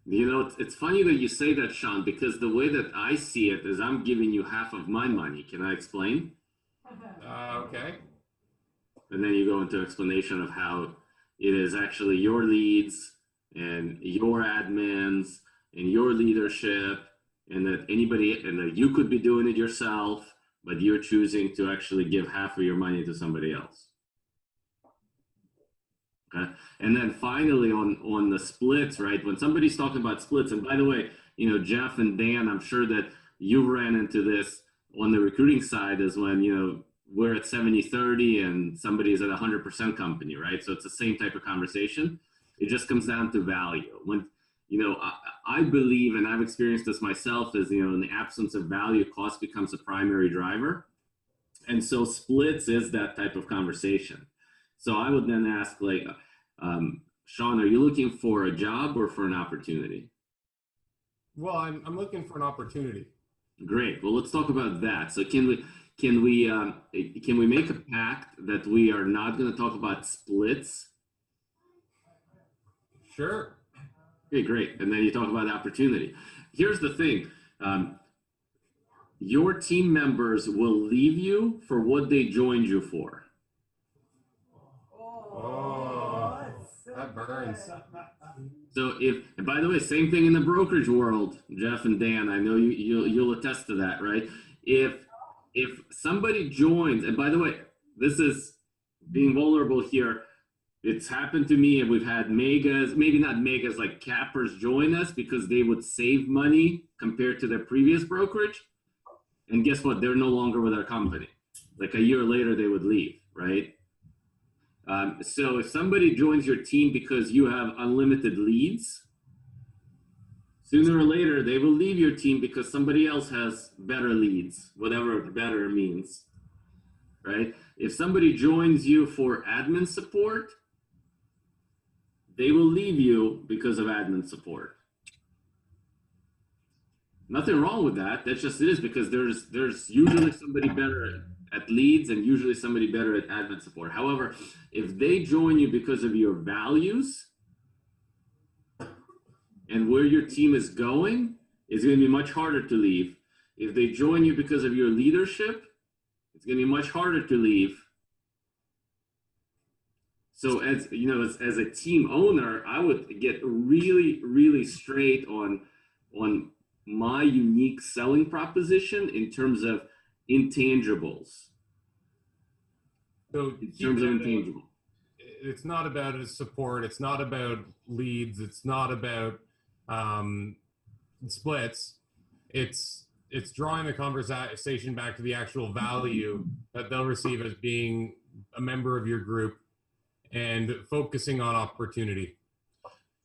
You know, it's funny that you say that, Sean, because the way that I see it is I'm giving you half of my money. Can I explain? Okay. And then you go into explanation of how it is actually your leads and your admins and your leadership, and that you could be doing it yourself, but you're choosing to actually give half of your money to somebody else. Okay. And then finally on the splits, right? When somebody's talking about splits, and by the way, you know, Jeff and Dan, I'm sure that you ran into this on the recruiting side is when, you know, we're at 70-30 and somebody is at 100% company, right? So it's the same type of conversation. It just comes down to value. When, you know, I believe, and I've experienced this myself, is, you know, in the absence of value, cost becomes a primary driver. And so splits is that type of conversation. So I would then ask, like, Sean, are you looking for a job or for an opportunity? Well, I'm looking for an opportunity. Great. Well, let's talk about that. So can we make a pact that we are not going to talk about splits? Sure. Okay, great. And then you talk about opportunity. Here's the thing. Your team members will leave you for what they joined you for. Oh, that burns. So and by the way, same thing in the brokerage world, Jeff and Dan, I know you'll attest to that, right? If somebody joins, and by the way, this is being vulnerable here. It's happened to me, and we've had megas, maybe not megas like cappers, join us because they would save money compared to their previous brokerage. And guess what? They're no longer with our company. Like a year later, they would leave, right? So if somebody joins your team because you have unlimited leads, sooner or later, they will leave your team because somebody else has better leads, whatever better means, right? If somebody joins you for admin support, they will leave you because of admin support. Nothing wrong with that. That's just it is, because there's usually somebody better at leads and usually somebody better at admin support. However, if they join you because of your values and where your team is going, it's going to be much harder to leave. If they join you because of your leadership, it's going to be much harder to leave. So as you know, as a team owner, I would get really, really straight on my unique selling proposition in terms of intangibles. So in terms of intangible. It's not about support. It's not about leads. It's not about splits. It's drawing the conversation back to the actual value that they'll receive as being a member of your group and focusing on opportunity.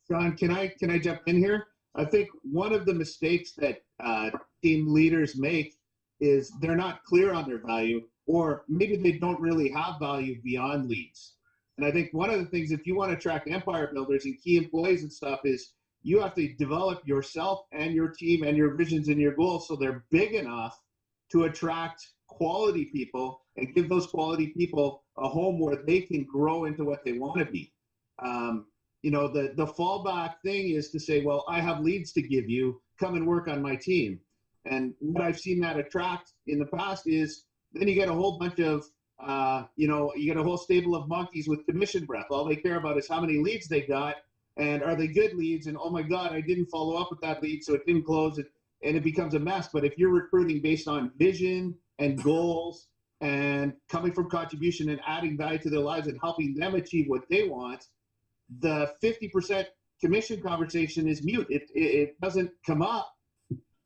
Sean, can I jump in here? I think one of the mistakes that team leaders make is they're not clear on their value, or maybe they don't really have value beyond leads. And I think one of the things, if you want to attract empire builders and key employees and stuff, is you have to develop yourself and your team and your visions and your goals so they're big enough to attract quality people and give those quality people a home where they can grow into what they want to be. You know, the fallback thing is to say, well, I have leads to give you, come and work on my team. And what I've seen that attract in the past is then you get a whole bunch of, you know, you get a whole stable of monkeys with commission breath. All they care about is how many leads they got And are they good leads? And oh my God, I didn't follow up with that lead, so it didn't close it, and it becomes a mess. But if you're recruiting based on vision and goals and coming from contribution and adding value to their lives and helping them achieve what they want, the 50% commission conversation is mute. It doesn't come up,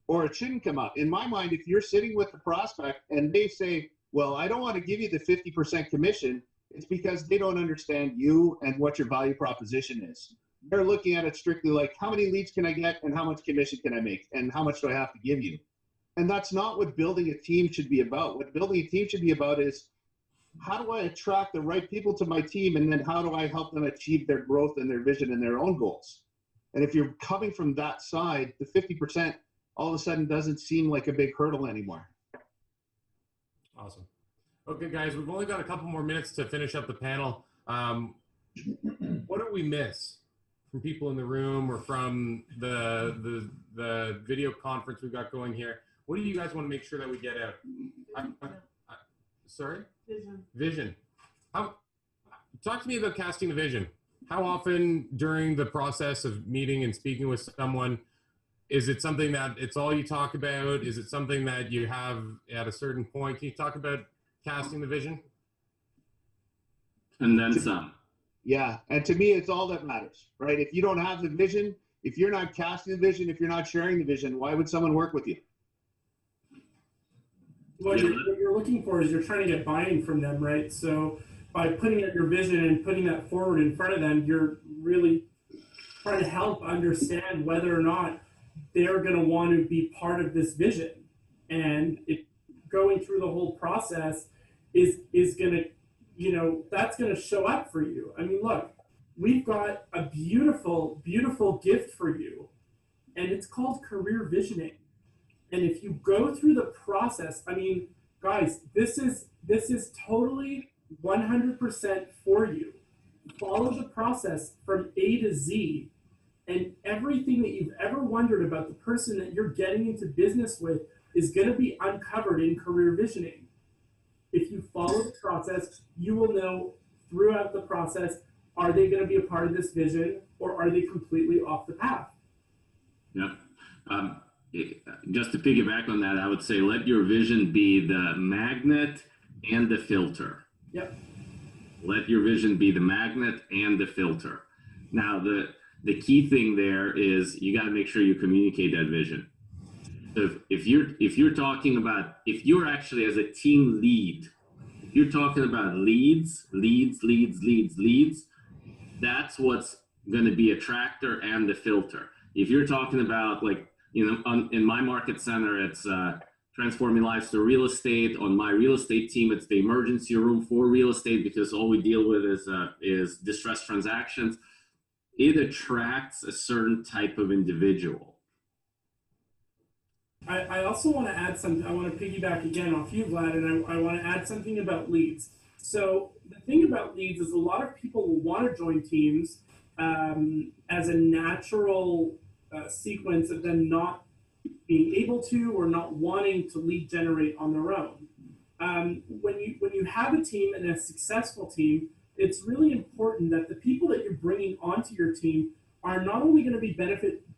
or it shouldn't come up. In my mind, if you're sitting with the prospect and they say, well, I don't want to give you the 50% commission, it's because they don't understand you and what your value proposition is. They're looking at it strictly like, how many leads can I get and how much commission can I make and how much do I have to give you? And that's not what building a team should be about. What building a team should be about is, how do I attract the right people to my team, and then how do I help them achieve their growth and their vision and their own goals? And if you're coming from that side, the 50% all of a sudden doesn't seem like a big hurdle anymore. Awesome. Okay, guys, we've only got a couple more minutes to finish up the panel. What do we miss from people in the room or from the video conference we've got going here? What do you guys want to make sure that we get out? Sorry? Vision. Talk to me about casting the vision. How often during the process of meeting and speaking with someone, is it something that it's all you talk about? Is it something that you have at a certain point? Can you talk about casting the vision? And then some. Yeah, and to me, it's all that matters, right? If you don't have the vision, if you're not casting the vision, if you're not sharing the vision, why would someone work with you? What you're looking for is you're trying to get buy-in from them, right? So by putting out your vision and putting that forward in front of them, you're really trying to help understand whether or not they're going to want to be part of this vision. And going through the whole process is going to, that's going to show up for you. I mean, look, we've got a beautiful, beautiful gift for you, and it's called career visioning. And if you go through the process, I mean, guys, this is totally 100% for you. Follow the process from A to Z, and everything that you've ever wondered about the person that you're getting into business with is going to be uncovered in career visioning. If you follow the process, you will know throughout the process, are they going to be a part of this vision, or are they completely off the path? Yeah. Just to piggyback on that, I would say let your vision be the magnet and the filter. Yep. Let your vision be the magnet and the filter. Now, the key thing there is you got to make sure you communicate that vision. If you're talking about, if you're actually as a team lead, if you're talking about leads, that's what's going to be a tractor and the filter. If you're talking about, like, in my market center, it's transforming lives to real estate. On my real estate team, it's the emergency room for real estate, because all we deal with is distressed transactions. It attracts a certain type of individual. I also want to add something. I want to piggyback again off you, Vlad, and I want to add something about leads. So the thing about leads is a lot of people will want to join teams as a natural sequence of them not being able to or not wanting to lead generate on their own. When you have a team and a successful team, it's really important that the people that you're bringing onto your team are not only going to be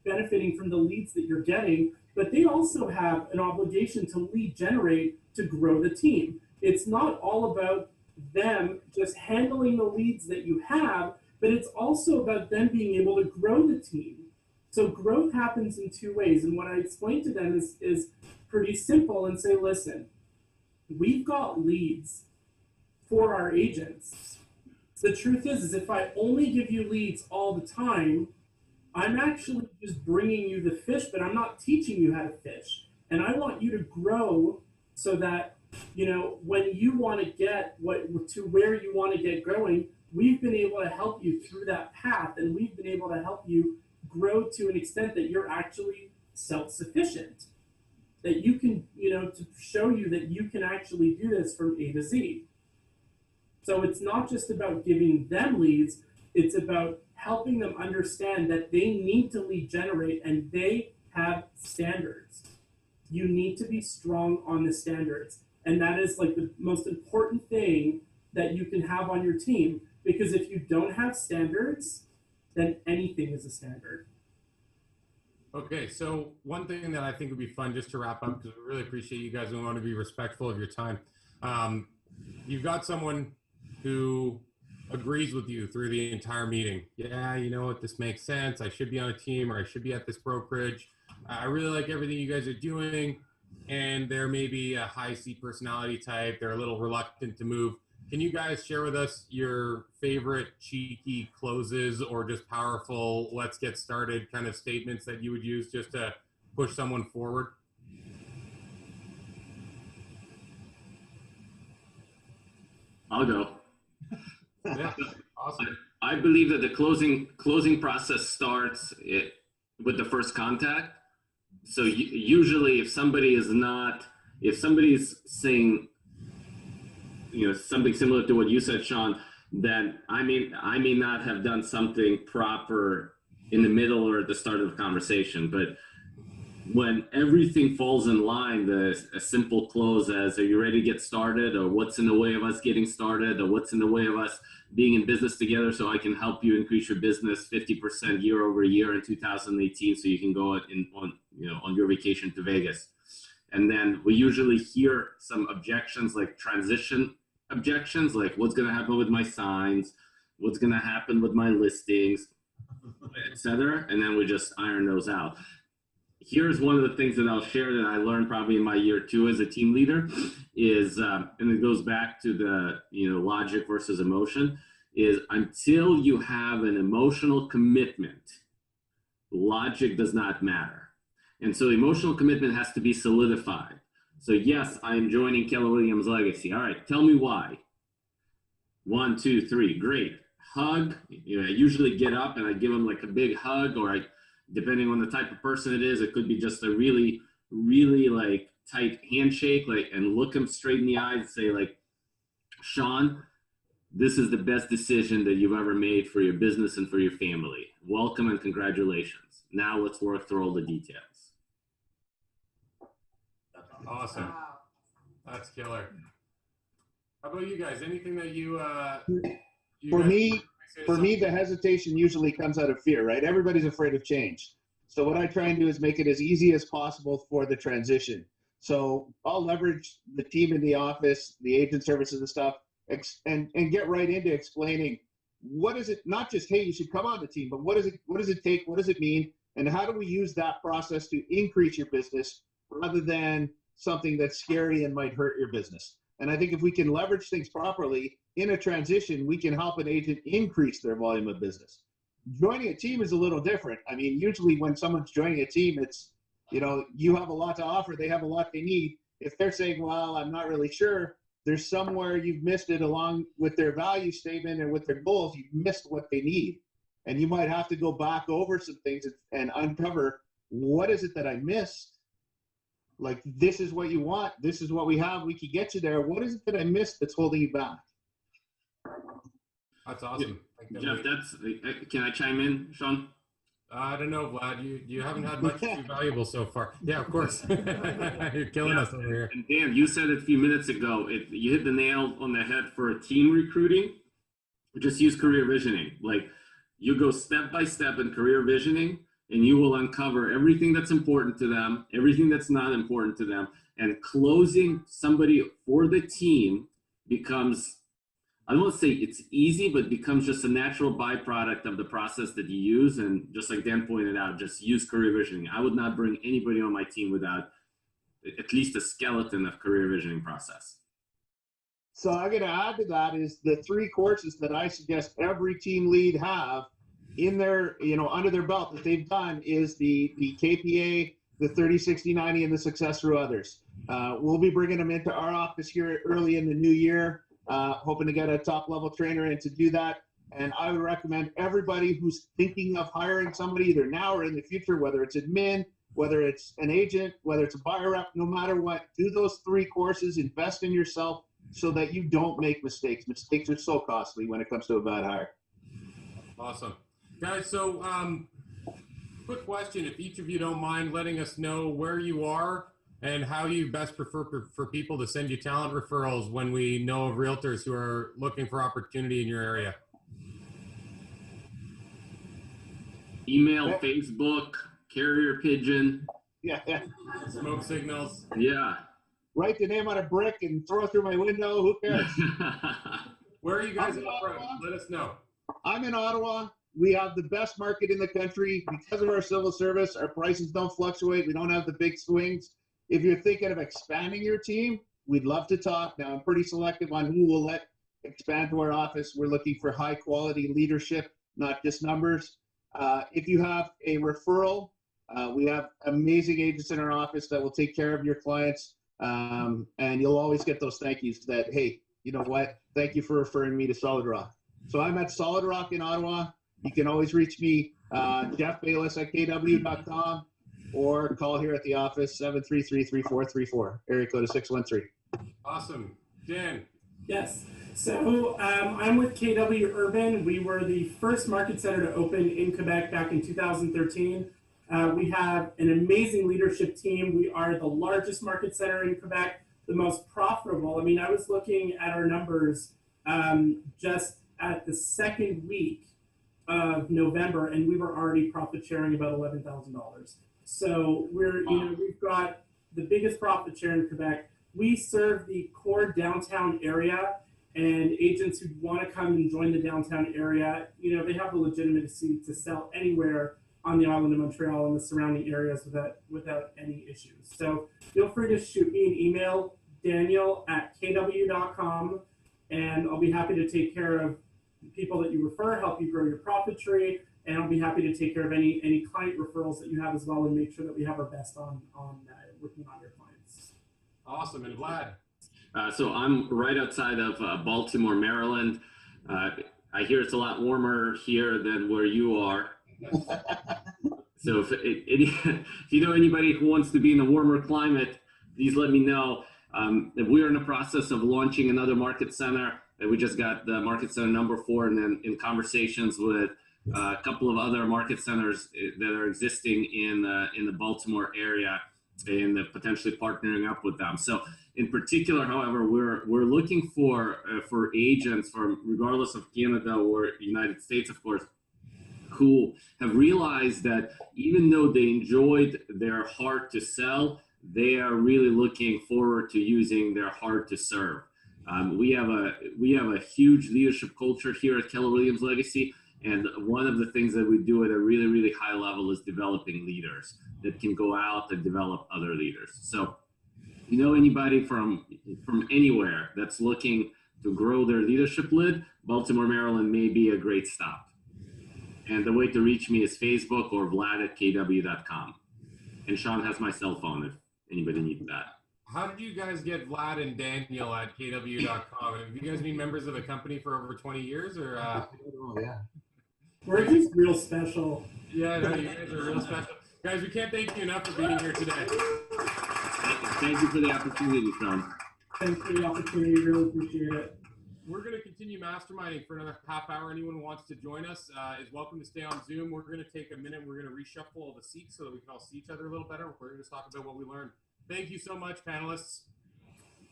benefiting from the leads that you're getting, but they also have an obligation to lead generate to grow the team. It's not all about them just handling the leads that you have, but it's also about them being able to grow the team. So growth happens in two ways. And what I explain to them is pretty simple, and say, listen, we've got leads for our agents. The truth is if I only give you leads all the time, I'm actually just bringing you the fish, but I'm not teaching you how to fish. And I want you to grow so that, when you want to get to where you want to get going, we've been able to help you through that path, and we've been able to help you grow to an extent that you're actually self-sufficient, that you can, to show you that you can actually do this from A to Z. So it's not just about giving them leads, it's about helping them understand that they need to lead generate, and they have standards. You need to be strong on the standards. And that is like the most important thing that you can have on your team, because if you don't have standards, then anything is a standard. Okay, so one thing that I think would be fun just to wrap up, because we really appreciate you guys and we want to be respectful of your time. You've got someone who agrees with you through the entire meeting. Yeah, you know what, this makes sense. I should be on a team, or I should be at this brokerage. I really like everything you guys are doing. And they're maybe a high C personality type. They're a little reluctant to move. Can you guys share with us your favorite cheeky closes or just powerful, let's get started kind of statements that you would use just to push someone forward? I'll go. Yeah, awesome. I believe that the closing process starts with the first contact. So usually if somebody's saying, you know, something similar to what you said, Sean, then I may not have done something proper in the middle or at the start of the conversation. But when everything falls in line, a simple close as, are you ready to get started? Or what's in the way of us getting started? Or what's in the way of us being in business together so I can help you increase your business 50% year over year in 2018 so you can go on your vacation to Vegas. And then we usually hear some objections, like transition objections, like what's going to happen with my signs, what's going to happen with my listings, etc. And then we just iron those out. Here's one of the things that I'll share that I learned probably in my year 2 as a team leader is, and it goes back to the, logic versus emotion, is until you have an emotional commitment, logic does not matter. And so emotional commitment has to be solidified. So yes, I'm joining Keller Williams Legacy. All right, tell me why. 1, 2, 3, great. Hug, I usually get up and I give them like a big hug, or depending on the type of person it is, it could be just a really, really like tight handshake, and look them straight in the eyes and say like, Sean, this is the best decision that you've ever made for your business and for your family. Welcome and congratulations. Now let's work through all the details. Awesome. Wow. That's killer. How about you guys? Anything that you For me, me, the hesitation usually comes out of fear, right? Everybody's afraid of change. So what I try and do is make it as easy as possible for the transition. So I'll leverage the team in the office, the agent services and stuff, and get right into explaining what is it, not just, hey, you should come on the team, but what does it take? What does it mean? And how do we use that process to increase your business rather than something that's scary and might hurt your business? And I think if we can leverage things properly in a transition, we can help an agent increase their volume of business. Joining a team is a little different. I mean, usually when someone's joining a team, it's, you have a lot to offer, they have a lot they need. If they're saying, well, I'm not really sure, there's somewhere you've missed it along with their value statement and with their goals, you've missed what they need. And you might have to go back over some things and uncover, what is it that I missed? Like, this is what you want. This is what we have. We can get you there. What is it that I missed that's holding you back? That's awesome. Jeff, can I chime in, Sean? I don't know, Vlad. You haven't had much too valuable so far. Yeah, of course. You're killing us over here. And Dan, you said it a few minutes ago. You hit the nail on the head for team recruiting. Just use career visioning. Like, you go step by step in career visioning, and you will uncover everything that's important to them, everything that's not important to them, and closing somebody for the team becomes, I don't want to say it's easy, but becomes just a natural byproduct of the process that you use. And just like Dan pointed out, just use career visioning. I would not bring anybody on my team without at least a skeleton of career visioning process. So I'm going to add to that is the 3 courses that I suggest every team lead have in their, under their belt that they've done is the KPA, the 30, 60, 90, and the Success Through Others. We'll be bringing them into our office here early in the new year, hoping to get a top-level trainer in to do that. And I would recommend everybody who's thinking of hiring somebody either now or in the future, whether it's admin, whether it's an agent, whether it's a buyer rep, no matter what, do those 3 courses, invest in yourself so that you don't make mistakes. Mistakes are so costly when it comes to a bad hire. Awesome. Guys, so quick question, if each of you don't mind letting us know where you are and how you best prefer for people to send you talent referrals when we know of realtors who are looking for opportunity in your area. email, Facebook, carrier pigeon. Yeah, yeah. Smoke signals. Yeah. Write the name on a brick and throw it through my window. Who cares? Where are you guys I'm in from? Ottawa. Let us know. I'm in Ottawa. We have the best market in the country because of our civil service. Our prices don't fluctuate. We don't have the big swings. If you're thinking of expanding your team, we'd love to talk. Now, I'm pretty selective on who we'll let expand to our office. We're looking for high quality leadership, not just numbers. If you have a referral, we have amazing agents in our office that will take care of your clients. And you'll always get those thank yous that, hey, you know what? Thank you for referring me to Solid Rock. So I'm at Solid Rock in Ottawa. You can always reach me, Jeff Bayless at kw.com, or call here at the office, 733-3434, area code is 613. Awesome. Dan. Yes. So I'm with KW Urban. We were the first market center to open in Quebec back in 2013. We have an amazing leadership team. We are the largest market center in Quebec, the most profitable. I mean, I was looking at our numbers just at the second week of November, and we were already profit sharing about $11,000. So we've got the biggest profit share in Quebec. We serve the core downtown area, and agents who want to come and join the downtown area, they have the legitimacy to sell anywhere on the island of Montreal and the surrounding areas without any issues. So feel free to shoot me an email, daniel@kw.com, and I'll be happy to take care of people that you refer, help you grow your profit tree, and I'll be happy to take care of any client referrals that you have as well, and make sure that we have our best on working on your clients. Awesome. And Vlad. So I'm right outside of Baltimore, Maryland. I hear it's a lot warmer here than where you are. So if you know anybody who wants to be in a warmer climate, please let me know. We're in the process of launching another market center. We just got the market center number 4, and then in conversations with a couple of other market centers that are existing in the Baltimore area, and potentially partnering up with them. So in particular, however, we're looking for agents from regardless of Canada or United States, of course, who have realized that even though they enjoyed their hard to sell, they are really looking forward to using their hard to serve. We have a huge leadership culture here at Keller Williams Legacy, and one of the things that we do at a really, really high level is developing leaders that can go out and develop other leaders. So, anybody from anywhere that's looking to grow their leadership lid, Baltimore, Maryland may be a great stop. And the way to reach me is Facebook or vlad@kw.com. And Sean has my cell phone if anybody needs that. How did you guys get Vlad and Daniel at kw.com? Have you guys been members of the company for over 20 years, or? Oh, yeah. We're just real special. Yeah, no, you guys are real special. Guys, we can't thank you enough for being here today. Thank you for the opportunity, Sean. Thanks for the opportunity. Really appreciate it. We're going to continue masterminding for another half hour. Anyone who wants to join us is welcome to stay on Zoom. We're going to take a minute. We're going to reshuffle all the seats so that we can all see each other a little better. We're going to talk about what we learned. Thank you so much, panelists.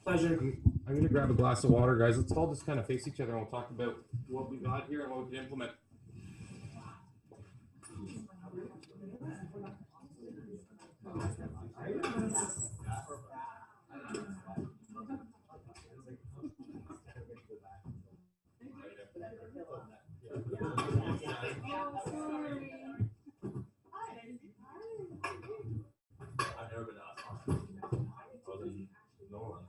Pleasure. I'm going to grab a glass of water, guys. Let's all just kind of face each other and we'll talk about what we got here and what we can implement. I've never been to Austin. I was in Nolan.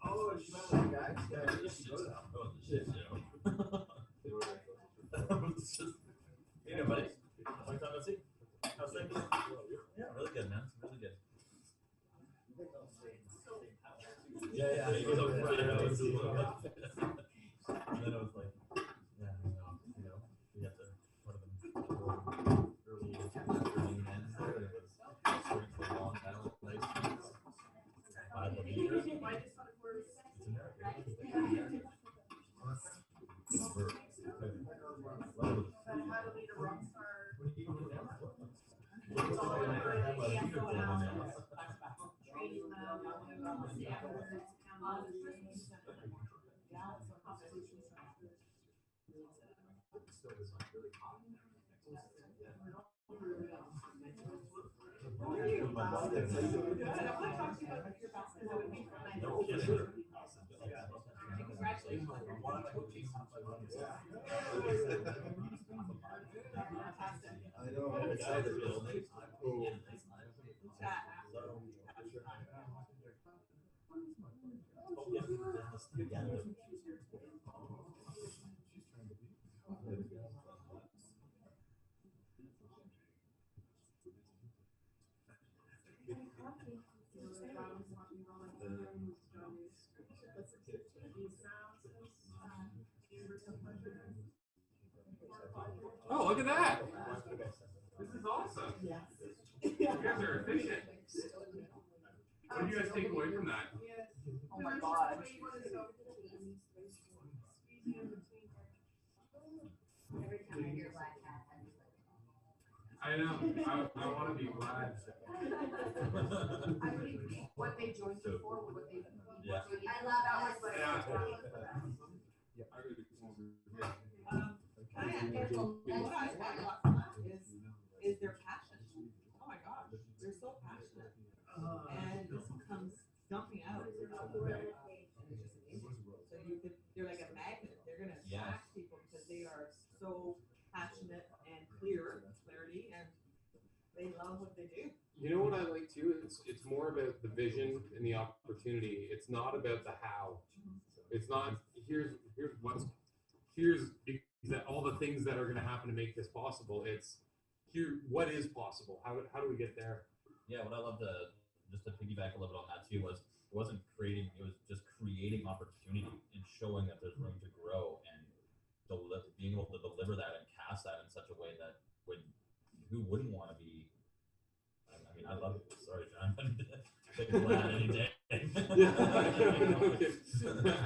Oh, she met with the guys? Yeah, just go to that. Oh, the shit show. Yeah, buddy. Long time no see. How's things? Yeah, really good, man. Really good. Yeah. He goes over there. And then it was like, yeah, we got the one of them early ends there. It was straight for a long time. Nice. 5 meters. It's America. you? My mom did. Good. I want to talk to you about your best because it would be for my No kidding. Congratulations on your fantastic. I know. I'm excited. Chat. Oh, look at that. This is awesome. Yes. You guys are efficient. What do you guys take away from that? Oh my God. Every time I hear Black Cat, I'm just like, I know. I want to be glad. I think what they joined you for, what they. Yeah. I love that was like. Yeah. What I got from that is their passion. Oh my gosh, they're so passionate. And this comes dumping out. And it's just amazing. So you're like a magnet. They're gonna attract people because they are so passionate and clarity, and they love what they do. You know what I like too? It's more about the vision and the opportunity. It's not about the how. It's not here's all the things that are going to happen to make this possible. It's here what is possible. How do we get there? Yeah, what I love to just to piggyback a little bit on that too was it wasn't creating, it was just creating opportunity and showing that there's room to grow and being able to deliver that and cast that in such a way that who wouldn't want to be. I mean, I love it. Sorry, John. Take a glad any day.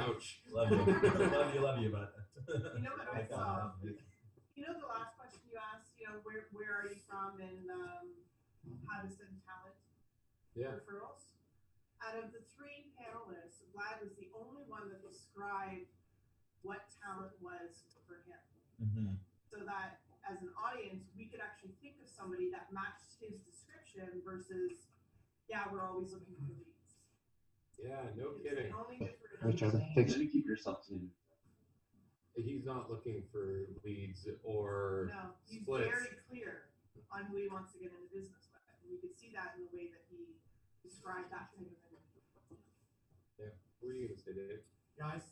Ouch. Love you, but You know what I saw? You know the last question you asked, where are you from and how to send talent referrals? Out of the three panelists, Vlad was the only one that described what talent was for him. Mm-hmm. So that as an audience, we could actually think of somebody that matched his description versus, we're always looking for leads. Yeah, no It's kidding. the only difference. Hi, Trevor. Thanks. Keep yourself in. He's not looking for leads or No, he's splits. very clear on who he wants to get into business with. And you could see that in the way that he described that kind of individual. Yeah. What are you gonna say, Dave? Guys,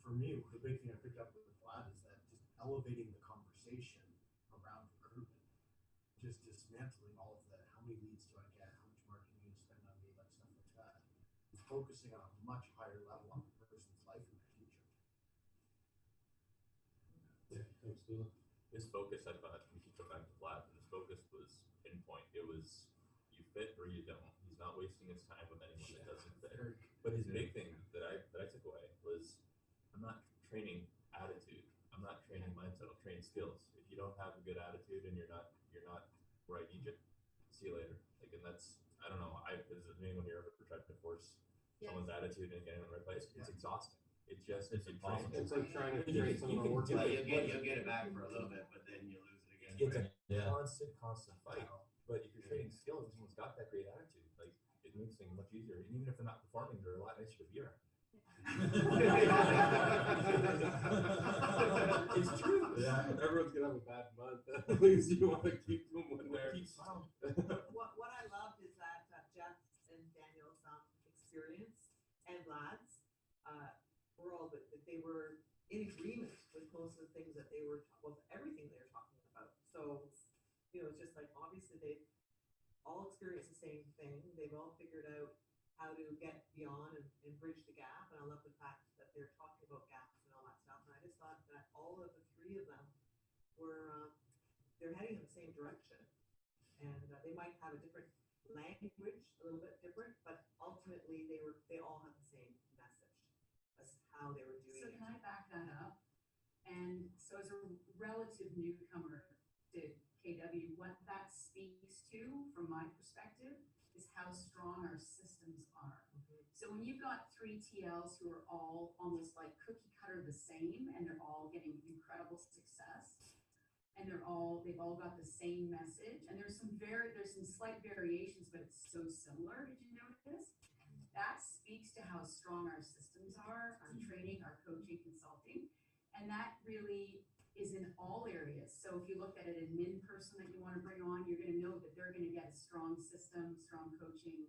for me, the big thing I picked up with Vlad is that just elevating the conversation around recruitment, just dismantling all of the how many leads do I get, how much marketing do you spend on me, like stuff like that, and focusing on a much higher level on the person's life in the future. Yeah, absolutely. His focus, I thought, we keep coming back to Vlad, his focus was pinpoint. It was you fit or you don't. He's not wasting his time with anyone that doesn't fit. But his big thing that I took away was I'm not training attitude. I'm not training mindset. I'm training skills. If you don't have a good attitude and you're not where I need you, see you later. Like, and that's I don't know. Is it me when you're ever tried to force someone's attitude and get in the right place? It's exhausting. It's impossible. It's like trying to train someone to work. Well, you'll get it back for a little bit, but then you lose it again. It's Right? a constant fight. But if you're training skills and someone's got that great attitude, like it makes things much easier. And even if they're not performing, they're a lot nicer to be around. It's true. Yeah, everyone's gonna have a bad month. At least you want to keep them when they're. What I loved is that Jeff and Daniel's experience and Vlad's were all that they were in agreement with most of the things that they were everything they were talking about. So it's just like obviously they've all experienced the same thing. They've all figured out how to get beyond and bridge the gap. And I love the fact that they're talking about gaps and all that stuff. And I just thought that all of the three of them were they're heading in the same direction. And they might have a different language, a little bit different, but ultimately they all have the same message as how they were doing So it. can I back that up? And so as a relative newcomer to KW, what that speaks to, from my perspective, is how strong our systems are. So when you've got three TLs who are all almost like cookie cutter the same, and they're all getting incredible success, and they've all got the same message, and there's some slight variations, but it's so similar. Did you notice? That speaks to how strong our systems are, our training, our coaching, consulting, and that really is in all areas. So if you look at an admin person that you want to bring on, you're going to know that they're going to get a strong system, strong coaching,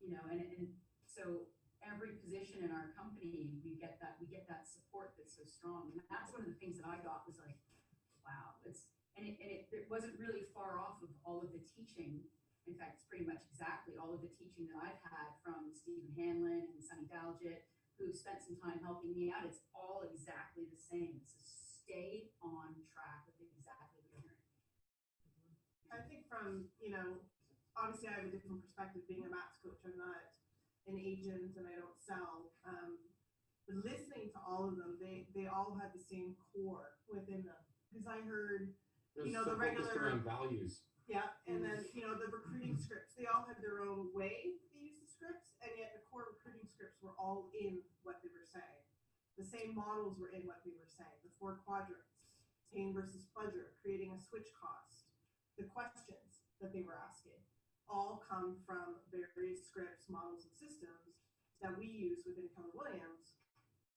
and so every position in our company, we get that support that's so strong. And that's one of the things that I got was like, wow, it wasn't really far off of all of the teaching. In fact, it's pretty much exactly all of the teaching that I've had from Stephen Hanlon and Sunny Dalgett, who spent some time helping me out. It's all exactly the same. So stay on track with exactly what you're hearing. I think from, obviously I have a different perspective being a maths coach. I'm not an agent and I don't sell. But listening to all of them, they all had the same core within them. Because I heard, There's the so focused regular, around values. yeah, and then, the recruiting scripts, they all had their own way they used the scripts, and yet the core recruiting scripts were all in what they were saying. The same models were in what they were saying. The 4 quadrants, pain versus pleasure, creating a switch cost, the questions that they were asking, all come from various scripts, models, and systems that we use within Keller Williams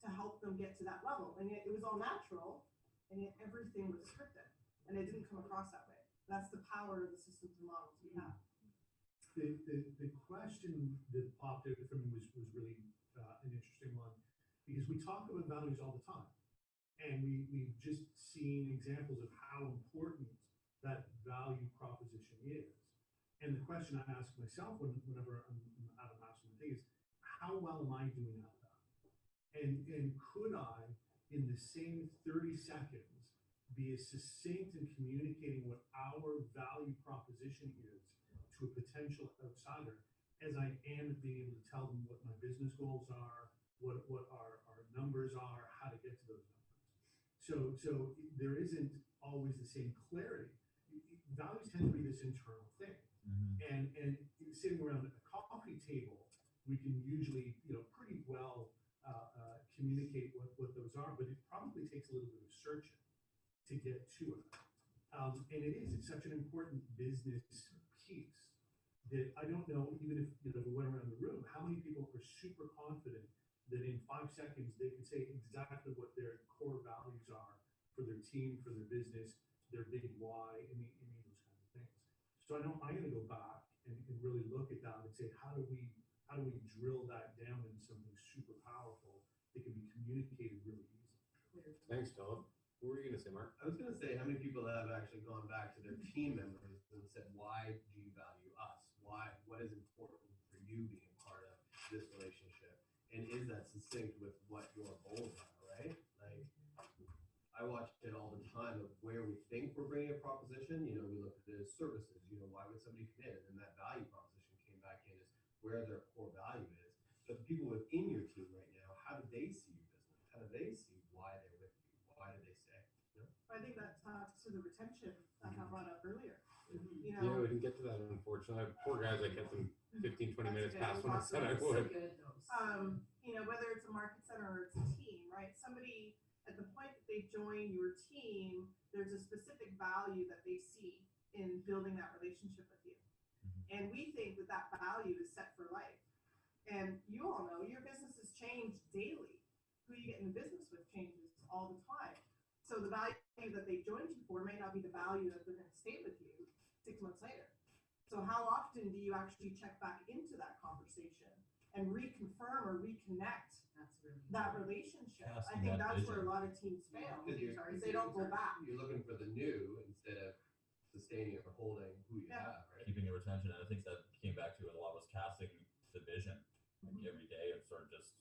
to help them get to that level. And yet it was all natural, and yet everything was scripted, and it didn't come across that way. That's the power of the systems and models we have. The question that popped out for me was really an interesting one, because we talk about values all the time, and we've just seen examples of how important that value proposition is. And the question I ask myself whenever I'm at a mastermind thing is, how well am I doing at that? And could I, in the same 30 seconds, be as succinct in communicating what our value proposition is to a potential outsider as I am at being able to tell them what my business goals are, what our numbers are, how to get to those numbers. So there isn't always the same clarity. Values tend to be this internal thing. And sitting around a coffee table, we can usually, pretty well communicate what those are, but it probably takes a little bit of searching to get to it. And it's such an important business piece that I don't know, even if we went around the room, how many people are super confident that in 5 seconds they can say exactly what their core values are for their team, for their business, their big why, any of those kinds of things. So I'm going to go back and really look at that and say, how do we drill that down into something super powerful that can be communicated really easily? Thanks, Philip. What were you going to say, Mark? I was going to say, how many people have actually gone back to their team members and said, why do you value us? What is important for you being part of this relationship? And is that succinct with what your goals are, right? Like, I watch it all the time of where we think we're bringing a proposition. We look at it as services. Why would somebody come in? And that value proposition came back in as where their core value is. But the people within your team right now, how do they see your business? How do they see why they're with you? Why do they stay? I think that talks to the retention that I brought up earlier. Yeah, we didn't get to that, unfortunately. Poor guys, I kept them 15, 20 minutes past when I said I would. Whether it's a market center or it's a team, right? Somebody, at the point that they join your team, there's a specific value that they see in building that relationship with you. And we think that value is set for life. And you all know your businesses change daily. Who you get in business with changes all the time. So the value that they joined you for may not be the value that they're going to stay with you 6 months later. So how often do you actually check back into that conversation and reconfirm or reconnect that relationship? I think that's where a lot of teams fail. Because they don't go back. You're looking for the new instead of sustaining or holding who you have, right? Keeping your retention. And I think that came back to a lot was casting the vision every day and sort of just,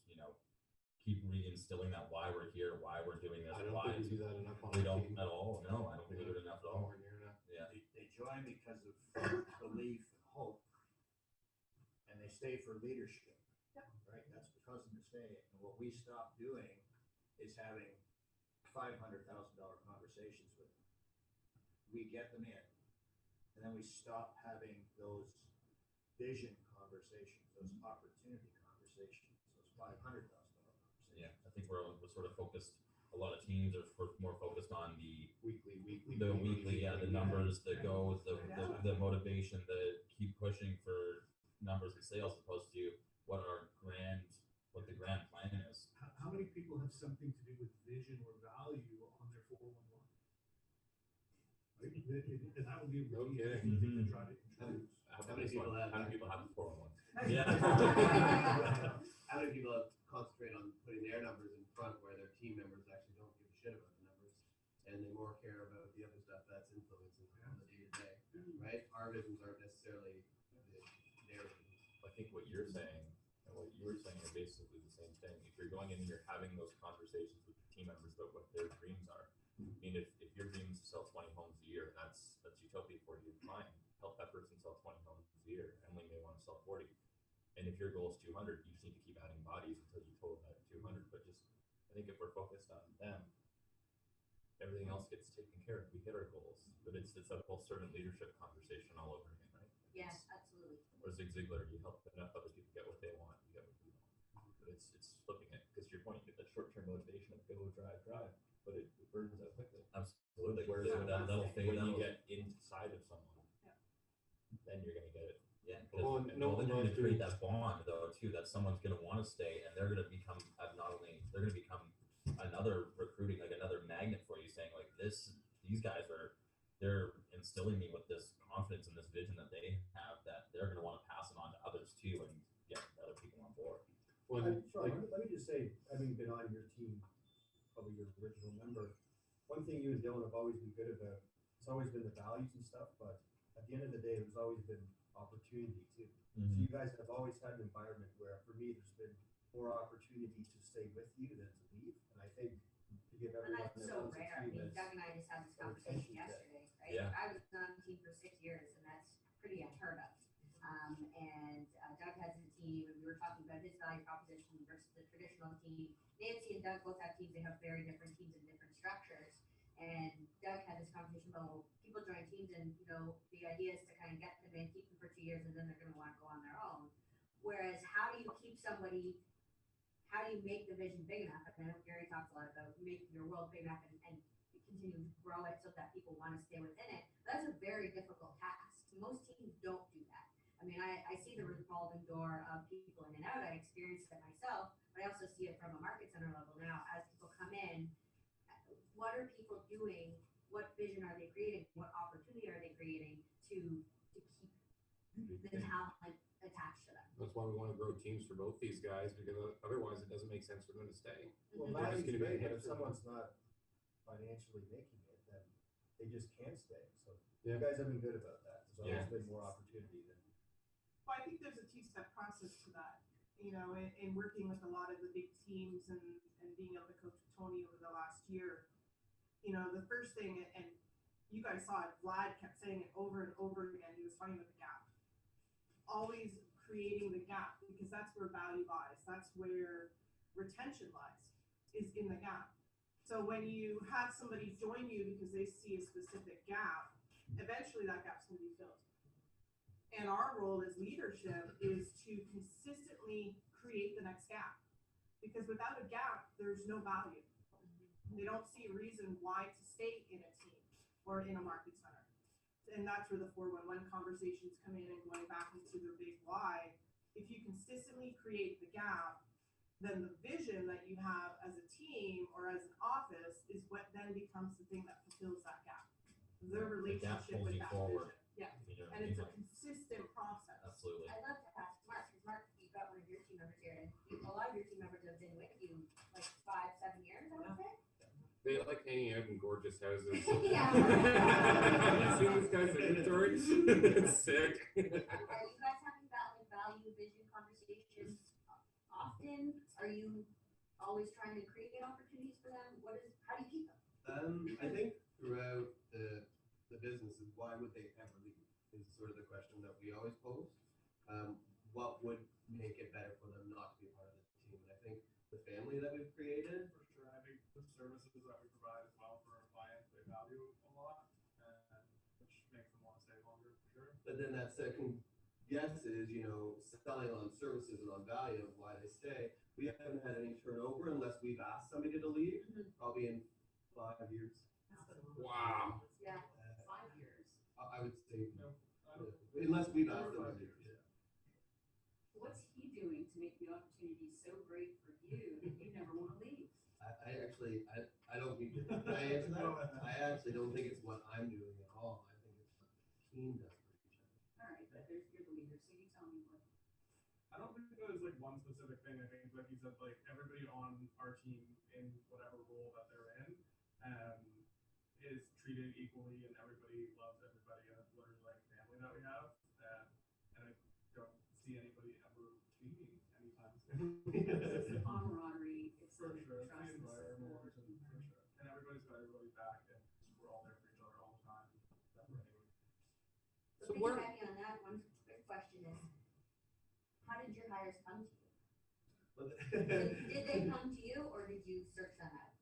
keep reinstilling that why we're here, why we're doing this. I don't why think we do that enough on we our don't team. at all. No, I don't think we do it enough at all. Nowhere near enough. Yeah. They join because of belief and hope, and they stay for leadership. Yep. Right? That's because of their stay. And what we stop doing is having $500,000 conversations with them. We get them in, and then we stop having those vision conversations, those opportunity conversations, those $500,000 conversations. Yeah, I think we're sort of focused a lot of teams are more focused on the weekly, the numbers, the goals, the motivation, the keep pushing for numbers and sales, as opposed to what the grand plan is. How many people have something to do with vision or value on their 411? Right? And that would be a No key kidding. thing to try to introduce. How many people have How many that? people have 401? Yeah. Yeah. How many people concentrate on putting their numbers in front where their team members actually don't give a shit about the numbers and they more care about the other stuff that's influencing them on the day to day, right? Our visions aren't necessarily their visions. I think what you're saying and what you were saying are basically the same thing. If you're going in and you're having those conversations with team members about what their dreams are, I mean, if your dream is to sell 20 homes a year, that's utopia for you. Fine, help that person sell 20 homes a year. Emily may want to sell 40. And if your goal is 200, you just need to keep adding bodies until you total that 200. But I think if we're focused on them, everything else gets taken care of. We hit our goals, but it's that whole servant leadership conversation all over again, right? Yeah, absolutely. Or Zig Ziglar, you help enough other people get what they want, you get what you want. But it's flipping it, because to your point, you get that short-term motivation of go, drive, but it burdens out quickly. Absolutely. Whereas that'll fade when you get inside of someone, then you're going to get it. Yeah, Well, then no, you're going to create that bond, though, too, that someone's going to want to stay, and they're going to become they're going to become another recruiting, like another magnet for you, saying like these guys they're instilling me with this confidence and this vision that they have, that they're going to want to pass it on to others too, and get other people on board. Well, Sorry, let me just say, having been on your team, probably your original member, one thing you and Dylan have always been good about, it's always been the values and stuff, but at the end of the day, there's always been opportunity too. So you guys have always had an environment where, for me, there's been more opportunity to stay with you than to leave. And I think to give And everyone that's that so runs a rare. I team mean, is Doug and I just had this a conversation retention thing. yesterday, right? Yeah. I was on the team for 6 years, and that's pretty unheard of. And Doug has a team, and we were talking about his value proposition versus the traditional team. Nancy and Doug both have teams. They have very different teams and different structures. And Doug had this conversation about, well, people join teams, and the idea is to kind of get them in, keep them for 2 years, and then they're going to want to go on their own. Whereas, how do you keep somebody? How do you make the vision big enough? And I know Gary talks a lot about making your world big enough and continue to grow it so that people want to stay within it. That's a very difficult task. Most teams don't do that. I mean, I see the revolving door of people in and out. I experienced it myself, but I also see it from a market center level now. As people come in, what are people doing? What vision are they creating? What opportunity are they creating to keep the talent attached to them? that's why we want to grow teams for both these guys, because otherwise it doesn't make sense for them to stay. Well, Mhm. They're just value's gonna be great, a but hit if for them. someone's not financially making it, then they just can't stay. So Yeah. you guys have been good about that. There's always Yeah. been more opportunity than. Well, I think there's a two-step process to that, in working with a lot of the big teams and being able to coach Tony over the last year. The first thing, and you guys saw it, Vlad kept saying it over and over again. He was talking about the gap. Always creating the gap, because that's where value lies. That's where retention lies, is in the gap. So when you have somebody join you because they see a specific gap, eventually that gap's going to be filled. And our role as leadership is to consistently create the next gap. Because without a gap, there's no value. They don't see a reason why to stay in a team or in a market center. And that's where the 411 conversations come in, and going back into their big why. If you consistently create the gap, then the vision that you have as a team or as an office is what then becomes the thing that fulfills that gap. Their relationship pulls with you that forward. vision. Yeah. You know what I And mean? it's a Like, consistent process. absolutely. I'd love to ask Mark, because Mark, you've got one of your team members here, and a lot of your team members have been with you like 5-7 years, I would say. They like hanging out in gorgeous houses. Yeah. You see this guy's inventory? It's sick. Are you guys having value vision conversations often? Are you always trying to create opportunities for them? How do you keep them? I think throughout the business is why would they ever leave is sort of the question that we always pose. What would make it better for them not to be a part of the team? And I think the family that we've created. For sure. I think the services that we provide as well for our clients, they value a lot, and which makes them want to stay longer for sure. But then that second guess is, selling on services and on value of why they stay. We haven't had any turnover unless we've asked somebody to leave, probably in 5 years. Wow. Yeah, Uh, 5 years. I would say, unless we've asked them to leave. What's he doing to make the opportunity so great for you that you never want to leave? I don't mean to, can I answer that? I actually don't think it's what I'm doing at all. I think it's what the team does for each other. All right, but you're the leader, so you tell me what. I don't think there's like one specific thing. I think, like you said, like everybody on our team in whatever role that they're in, is treated equally, and everybody loves everybody, and it's literally like family that we have. And I don't see anybody ever leaving anytime soon. It's the camaraderie, it's For the sure, trust, it's the the environment, support. for sure. And everybody's got everybody back, and we're all there for each other all the time. So So what- piggybacking on that, one quick question is, how did your hires come to you? Did they come to you, or did you search them out?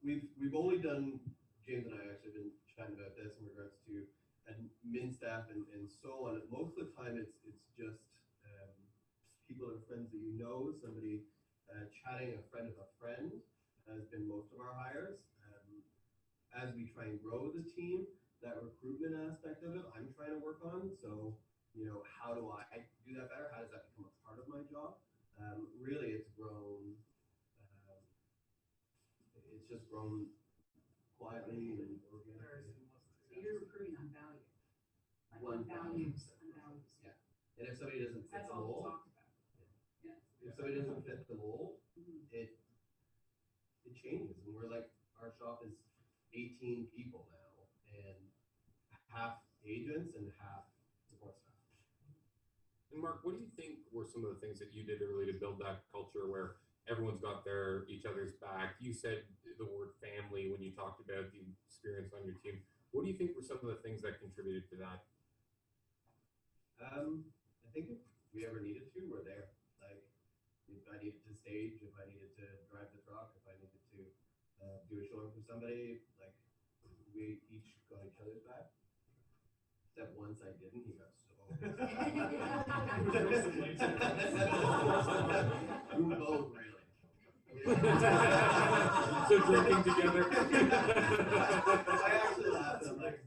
We've only done, James and I actually been chatting about this in regards to admin staff and so on. Most of the time it's just people that are friends that you know, somebody chatting, a friend of a friend has been most of our hires. As we try and grow the team, that recruitment aspect of it, I'm trying to work on. So, you know, how do I do that better? How does that become a part of my job? Really, it's grown. It's just grown quietly and organically. So you're recruiting on value. Like One on values, on values. Yeah. And if somebody doesn't fit That's the all we mold, talked about. Yeah. if somebody doesn't fit the mold, Mhm. it changes. And we're like, our shop is 18 people now, and half agents and half support staff. And Mark, what do you think were some of the things that you did early to build that culture where everyone's got each other's back? You said the word family when you talked about the experience on your team. What do you think were some of the things that contributed to that? I think if we ever needed to, we're there. Like, if I needed to stage, if I needed to drive the truck, if I needed to do a showing for somebody, like, we each got each other's back. Except once I didn't, he got so we were both really. So drinking together. I actually laughed. I'm like,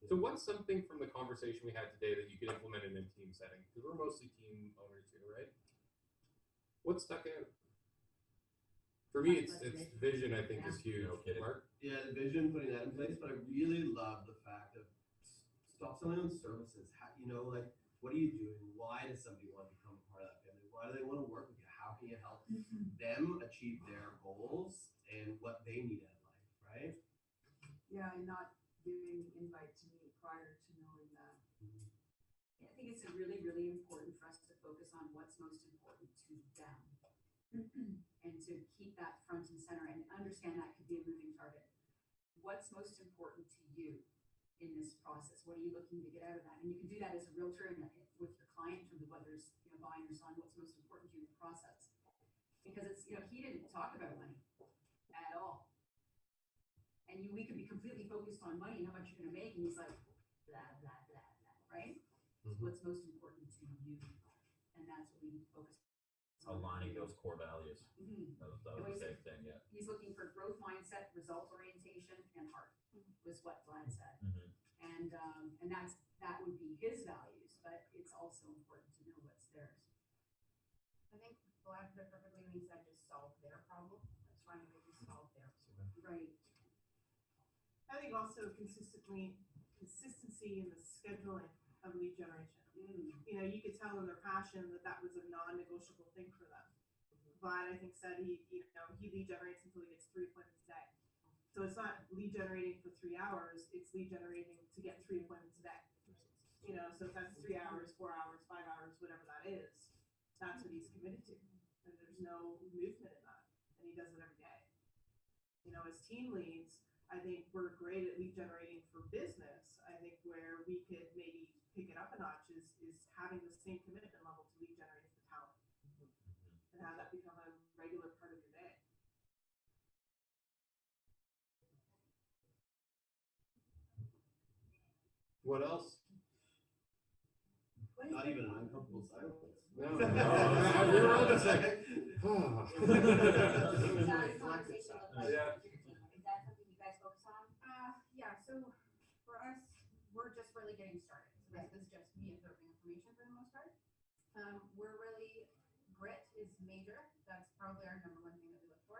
So what's something from the conversation we had today that you could implement in a team setting? Because we're mostly team owners here, right? What stuck out? For me, it's vision, I think, is huge. No kidding. Mark? yeah, the vision, putting that in place, but I really love the fact of stop selling on services. How, you know, like, what are you doing? Why does somebody want to become a part of that family? Why do they want to work with you? How can you help them achieve their goals and what they need out of life, right? Yeah, and not giving the invite to me prior to knowing that. I think it's really, really important for us to focus on what's most important to them. And to keep that front and center and understand that could be a moving target. What's most important to you in this process? What are you looking to get out of that? And you can do that as a realtor and with your client in terms of whether it's buying or selling, what's most important to you in the process. Because it's, he didn't talk about money at all. And we could be completely focused on money and how much you're going to make, and he's like, blah, blah, blah, blah, right? So what's most important to you? And that's what we need to focus on. Aligning those core values. Mhm. That was the big thing, yeah. He's looking for growth mindset, result orientation, and heart, was what Vlad said. Mhm. And that would be his values, but it's also important to know what's theirs. I think Vlad put it perfectly when he said just solve their problem. Let's find a way to solve their problem. Right. I think also consistency in the scheduling of lead generation. You could tell in their passion that was a non-negotiable thing for them. Vlad, I think, said he lead generates until he gets 3 appointments a day. So it's not lead generating for 3 hours, it's lead generating to get 3 appointments a day. So if that's 3 hours, 4 hours, 5 hours, whatever that is, that's what he's committed to. And there's no movement in that. And he does it every day. As team leads, I think we're great at lead generating for business. I think where we could maybe pick it up a notch is having the same commitment level to lead generating for talent. And have that become a regular part of your day. What else? What is Not it? even an uncomfortable silence. No, we were all just like, What oh. does that conversation look like Yeah. with your team? Is that something you guys focus on? Yeah, so for us, we're just really getting started. So this is just me absorbing information for the most part. We're really, grit is major. That's probably our number one thing that we look for.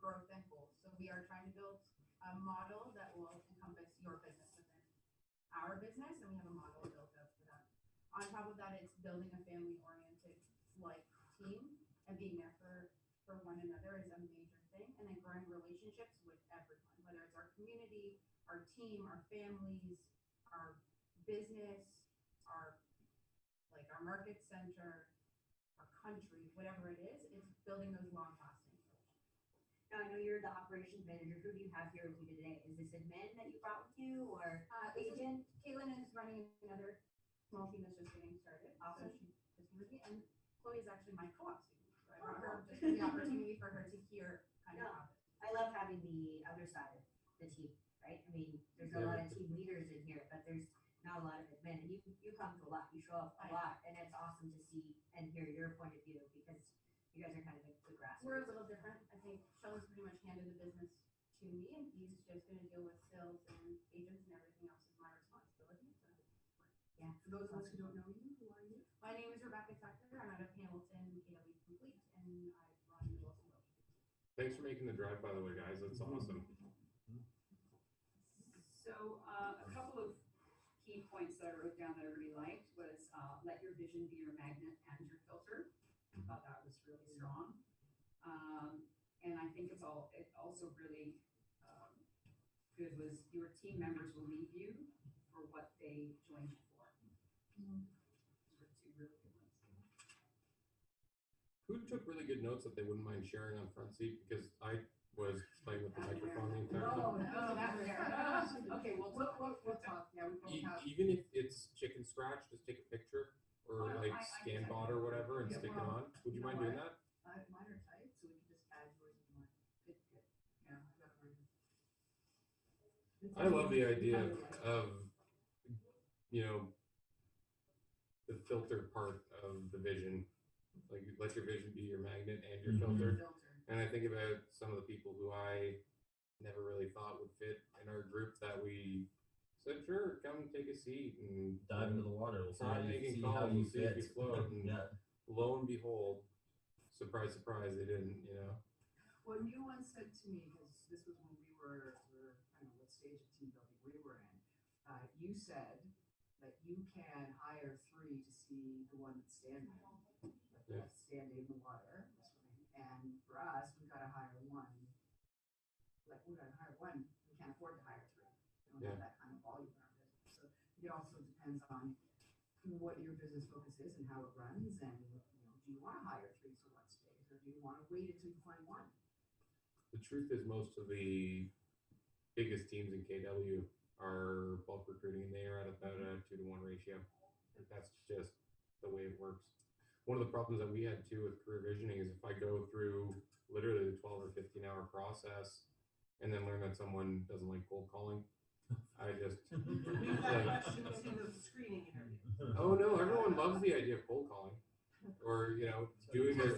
Growth and goals. So we are trying to build a model that will encompass your business within our business, and we have a model built out for that. On top of that, it's building a family-oriented like team, and being there for one another is a major thing. And then growing relationships with everyone, whether it's our community, our team, our families, our business, our market center, our country, whatever it is, it's building those long-lasting relationships. Now, I know you're the operations manager. Who do you have here with you today? Is this admin that you brought with you or agent? Caitlin is running another small team that's just getting started. Awesome. So she's with me, and Chloe is actually my co-op student. So I brought her just for the opportunity for her to hear kind of how this. I love having the other side of the team, right? I mean, there's a lot of team leaders in here, but there's not a lot of admin. And you come to a lot, you show up a lot, and it's awesome to see and hear your point of view because you guys are kind of the grassroots. We're a little different. I think Sheldon's pretty much handed the business to me, and he's just going to deal with sales and agents, and everything else is my responsibility. So, Yeah. For those of us who don't know you, who are you? My name is Rebecca Tucker. I'm out of Hamilton, KW Complete, and I run the Wilson Road. Thanks for making the drive, by the way, guys. That's awesome. So a couple of key points that I wrote down that I really liked was let your vision be your magnet and your filter. I thought that was really strong. And I think it also really good was your team members will leave you for what they joined you for. Those were two really good ones. Who took really good notes that they wouldn't mind sharing on front seat? Because I was playing with the microphone the entire time. No, that's there. Okay, we'll talk. Yeah, we both have. Even if it's chicken scratch, just take a picture or like scan bot or whatever and stick it on. Would you mind doing that? Mine are tight, so we can just add yours if you want. Good. Yeah, I got it. I love the idea of the filter part of the vision. Like let your vision be your magnet and your filter. And I think about some of the people who I never really thought would fit in our group that we said, sure, come take a seat and Dive into the water. We'll try making calls, we'll see if you float. And lo and behold, surprise, surprise, they didn't, Well, you once said to me, because this was when we were, I don't know what stage of team building we were in, you said that you can hire 3 to see the one that's standing, standing in the water, swimming. And for us, we've got to hire 1. Like we've got to hire 1. We can't afford to hire 3. We don't have that kind of volume in our business. So it also depends on what your business focus is and how it runs. And do you want to hire 3 for one stage, or do you want to wait until you find 1? The truth is most of the biggest teams in KW are bulk recruiting, and they are at about a 2-to-1 ratio. And that's just the way it works. One of the problems that we had too with career visioning is if I go through literally the 12 or 15 hour process and then learn that someone doesn't like cold calling, I just Move that question to the screening interview. oh no, everyone loves the idea of cold calling or doing their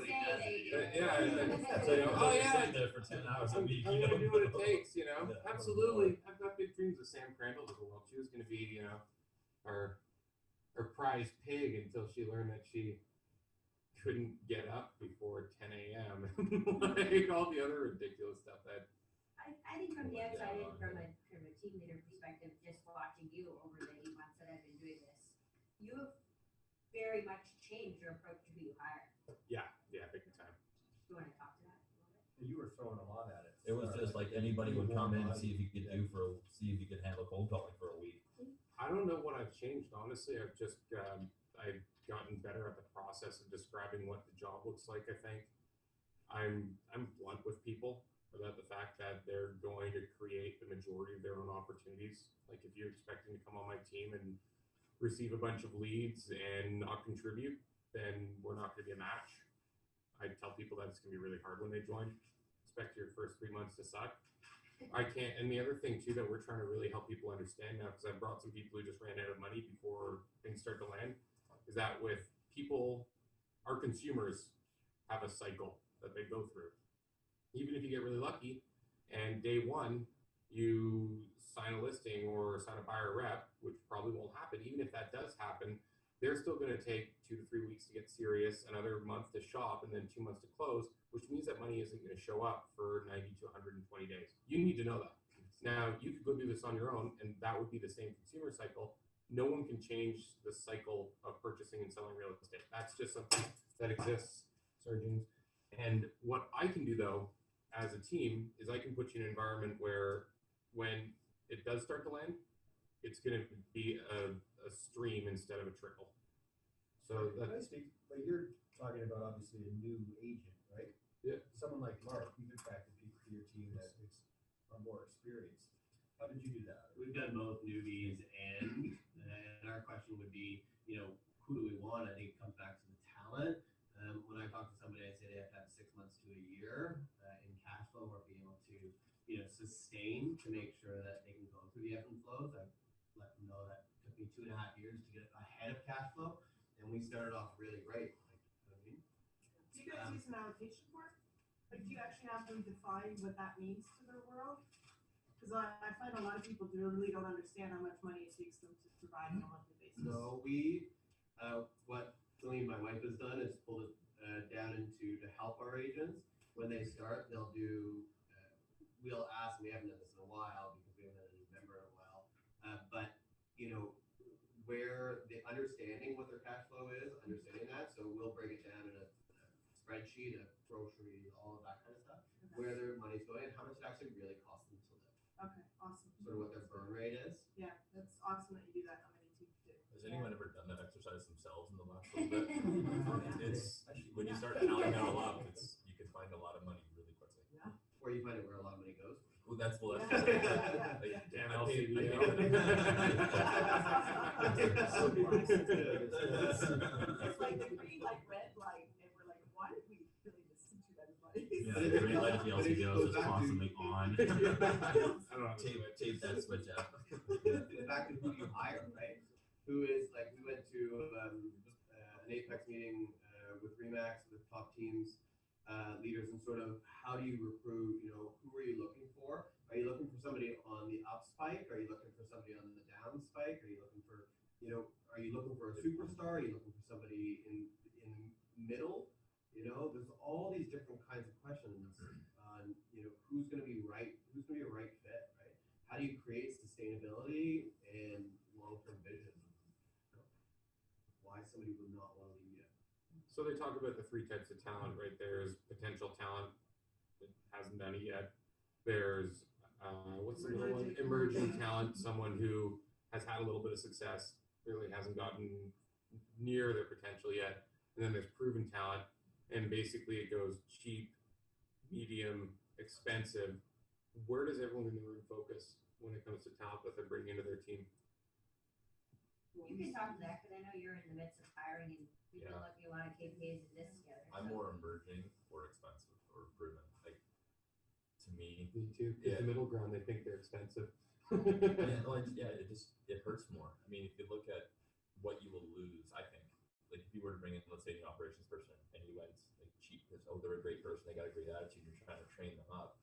So oh yeah, sitting there for 10 hours a week. I'm gonna do what it takes, absolutely. I've got big dreams of Sam Crandall of the world. She was gonna be our prize pig until she learned that she couldn't get up before 10 a.m. like all the other ridiculous stuff that I think from the outside in, from a team leader perspective, just watching you over the 8 months that I've been doing this, you have very much changed your approach to who you hire. Yeah, big time. You want to talk to that a little bit? You were throwing a lot at it. It was just like anybody would come in and see if you could handle cold calling for a week. I don't know what I've changed, honestly. I've just I've gotten better at the process of describing what the job looks like. I think I'm blunt with people about the fact that they're going to create the majority of their own opportunities. Like if you're expecting to come on my team and receive a bunch of leads and not contribute, then we're not going to be a match. I tell people that it's going to be really hard when they join. Expect your first 3 months to suck. I can't. And the other thing too that we're trying to really help people understand now, because I brought some people who just ran out of money before things start to land, is that with people, our consumers have a cycle that they go through. Even if you get really lucky, and day one you sign a listing or sign a buyer rep, which probably won't happen. Even if that does happen, they're still going to take 2 to 3 weeks to get serious, another month to shop, and then 2 months to close, which means that money isn't going to show up for 90 to 120 days. You need to know that. Now, you could go do this on your own, and that would be the same consumer cycle. No one can change the cycle of purchasing and selling real estate. That's just something that exists. Sorry, James. And what I can do, though, as a team, is I can put you in an environment where when it does start to land, it's going to be a stream instead of a trickle. So Can I speak? But you're talking about obviously a new agent, right? Yeah. Someone like Mark, you've attracted people to your team that are more experienced. How did you do that? We've done both newbies and our question would be, who do we want? I think it comes back to the talent. When I talk to somebody, I say they have to have 6 months to a year in cash flow or be able to, sustain to make sure that they can go through the ebbs and flows. I let them know that it took me 2.5 years to get ahead of cash flow, and we started off really great. Do you guys use an allocation for it? Like, do you actually have them define what that means to their world? Because I find a lot of people really don't understand how much money it takes them to survive on a monthly basis. No, what Celine, my wife, has done is pulled it down into to help our agents. When they start, they'll do, we'll ask, we haven't done this in a while because we haven't had a new member in a while, but, where the understanding what their cash flow is, understanding that, so we'll break it down in a spreadsheet of groceries, all of that kind of stuff, where their money's going and how much it actually really costs them to live. Okay, awesome. Sort of what their burn rate is. Yeah, that's awesome that you do that. How many teams do? Has anyone ever done that exercise themselves in the last little bit? It's when you start tallying it all up, you can find a lot of money really quickly. Yeah. Or you find out where a lot of money goes. Well, that's Yeah. Damn I paid- LCBO. It's like the green light, red light, and we're like, why did we really listen to that money? Yeah, the green light at the LCBO is just constantly on. I don't know. Tape that switch out. Back to who you hire, right? Who is like we went to an Apex meeting with Remax with top teams, leaders, and sort of how do you recruit? Who are you looking for? Are you looking for somebody on the up spike? Are you looking for somebody on the down spike? Are you looking for are you looking for a superstar? Are you looking for somebody in middle? There's all these different kinds of questions on who's going to be right, who's going to be a right fit, right? How do you create sustainability and long-term vision? Why somebody would not want to leave you. So they talk about the 3 types of talent, right? There's potential talent that hasn't done it yet. There's what's the other one? Emerging talent, someone who has had a little bit of success, really hasn't gotten near their potential yet. And then there's proven talent, and basically it goes cheap, medium, expensive. Where does everyone in the room focus when it comes to talent that they're bringing into their team? You can talk to that, because I know you're in the midst of hiring and you've been looking at a lot of KPIs and this together. I'm more emerging or expensive or proven. Like to me, Me too. Because the middle ground, they think they're expensive. it hurts more. I mean, if you look at what you will lose, I think, like if you were to bring in, let's say, an operations person, and you went like cheap because they're a great person, they got a great attitude, you're trying to train them up.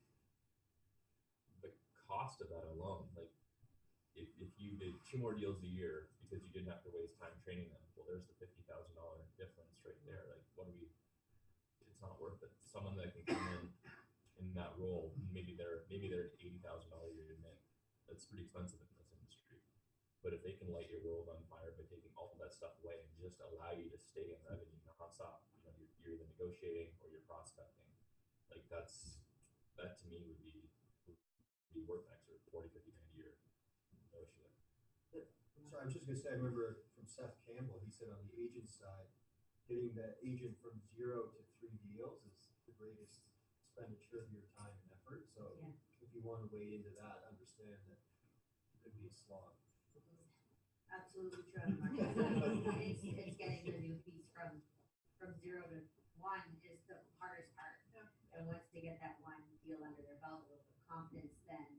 The cost of that alone, like if you did 2 more deals a year because you didn't have to waste time training them, well, there's the $50,000 difference right there. Like, it's not worth it. Someone that can come in that role, maybe they're an $80,000 a year admin. That's pretty expensive in this industry. But if they can light your world on fire by taking all of that stuff away and just allow you to stay in revenue nonstop, you're either negotiating or you're prospecting. Like that to me would be worth an extra 40, 50 grand a year. No issue there. So I was just gonna say, I remember from Seth Campbell, he said on the agent side, getting the agent from 0 to 3 deals is the greatest expenditure of your time and effort. So if you want to wade into that, understand that it could be a slog. Absolutely true. It's getting the new piece from 0 to 1 is the hardest part. And once they get that one deal under their belt with confidence, then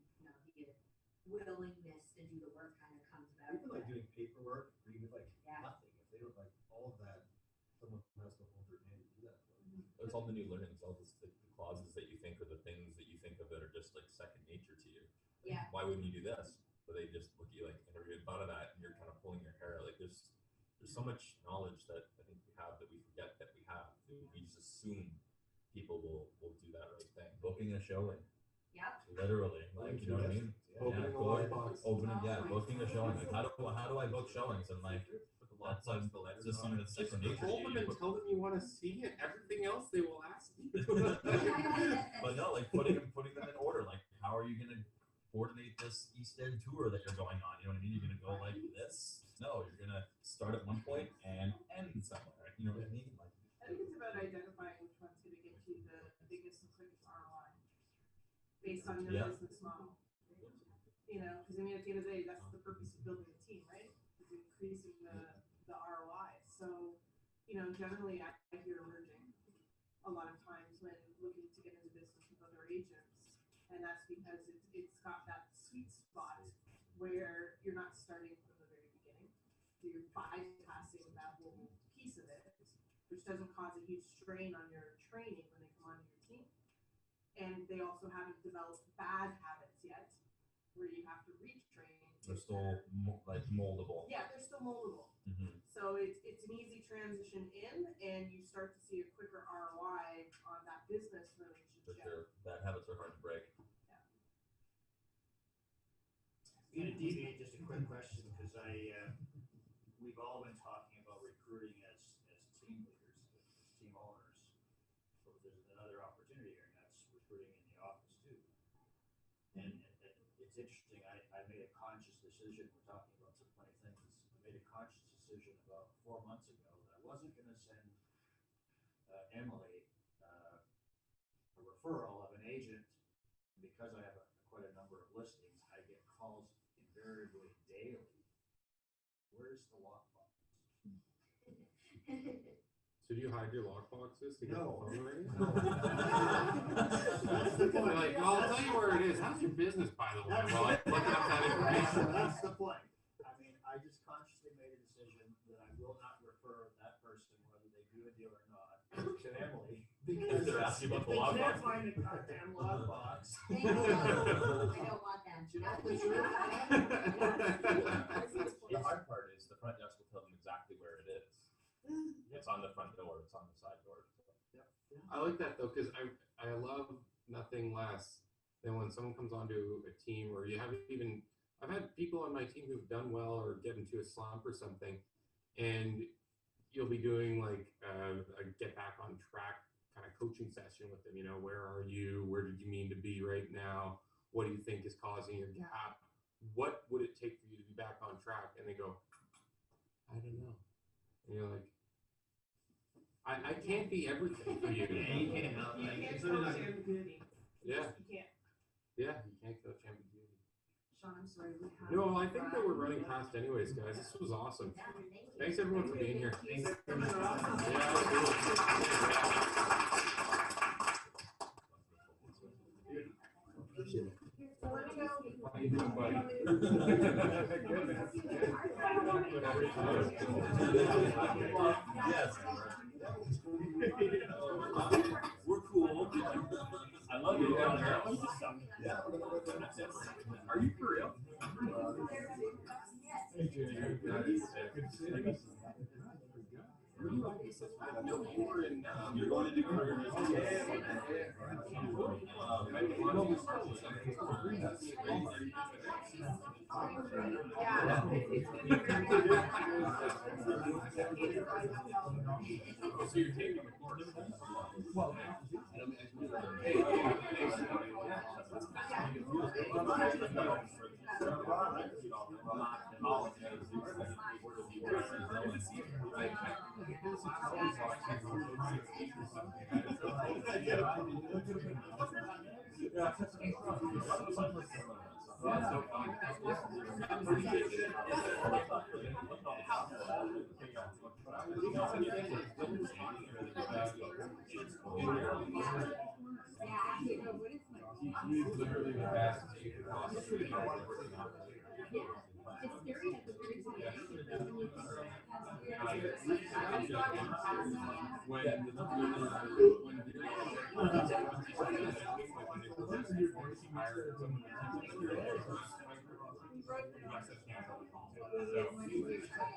it's all the new learning. It's all this, the clauses that you think, or the things that you think of that are just like second nature to you. Like, Yeah. why wouldn't you do this? But they just look at you like, I never even thought of that, and you're kind of pulling your hair out. Like there's so much knowledge that I think we have that we forget that we have. We just assume people will do that right thing. Booking a showing. Yep. Literally, like, you know what I mean? Opening a lockbox. Booking a showing. Like, how do I book showings? And like, that's just something that's second nature. Call them and tell them you want to see it. Everything else they will ask you. But no, like putting them in order. Like, how are you gonna coordinate this East End tour that you're going on? You know what I mean? You're gonna go like this? No, you're gonna start at one point and end somewhere. You know what I mean? Like, I think it's about identifying which one's going to get you the biggest and quickest ROI based on your business model. You know, because I mean, at the end of the day, that's the purpose of building a team, right? Is increasing the ROI. So, you know, generally I hear emerging a lot of times when looking to get into business with other agents, and that's because it's got that sweet spot where you're not starting from the very beginning. So you're bypassing that whole piece of it, which doesn't cause a huge strain on your training when they come onto your team. And they also haven't developed bad habits yet, where you have to retrain. they're still like moldable. Yeah, they're still moldable. Mm-hmm. So it's an easy transition in, and you start to see a quicker ROI on that business relationship. For sure, bad habits are hard to break. I'm gonna deviate just a quick question because we've all been talking about recruiting as team leaders, as team owners. But there's another opportunity here, and that's recruiting in the office too. And it's interesting. I made a conscious decision. We're talking about some funny things. I made a conscious decision about 4 months ago that I wasn't going to send Emily a referral of an agent because I have quite a number of listings. I get calls invariably daily. Where's the lockbox? So do you hide your lockboxes to get No. the phone ring? No. That's the point. Like, well, I'll tell you where it is. How's your business, by the way? Well, I look up that information. That's the point. I mean, I just consciously made a decision that I will not refer that person, whether they do a deal or not, to Emily. Because They're asking about the they lockbox. can't find a goddamn lockbox. I don't want them. The hard part is the front desk will tell them exactly where it is. It's on the front door. It's on the side door. I like that though, because I love nothing less than when someone comes onto a team, or you haven't even. I've had people on my team who've done well or get into a slump or something, and you'll be doing like a get back on track kind of coaching session with them. You know, where are you? Where did you mean to be right now? What do you think is causing your gap? What would it take for you to be back on track? And they go, I don't know. And you're like, I can't be everything for you. Yeah, you can't. You can't coach ambiguity. Yeah. You can't. Yeah, you can't coach ambiguity. Sean, I'm sorry, we have. No, I think that we're running past anyways, guys. This was awesome. Thanks everyone for being here. Thanks. How you doing, buddy? Yes. We're cool. I love you. Yeah. Are you for real? Hey, Jay. Good to see you. No, you were in. You're going to do So you're taking the course. Well, He's literally the best you could possibly be. When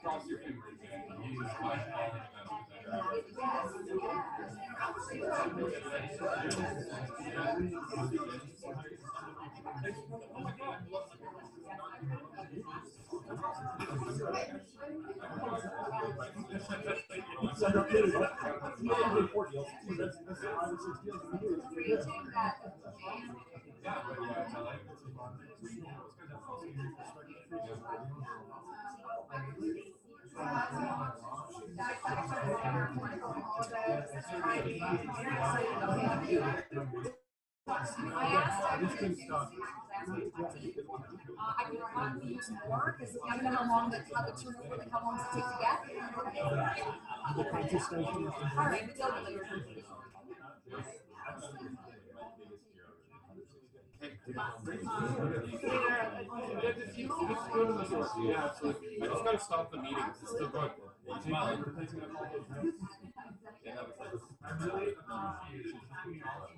Cross your fingers and use by far I asked, I just couldn't stop. I can probably use more because I don't know how long how the turnover, like how long does it take to get? The petrol station. All right, we go later. Yeah, absolutely. I just gotta stop the meeting. It's still going. Yeah, that was like, I really appreciate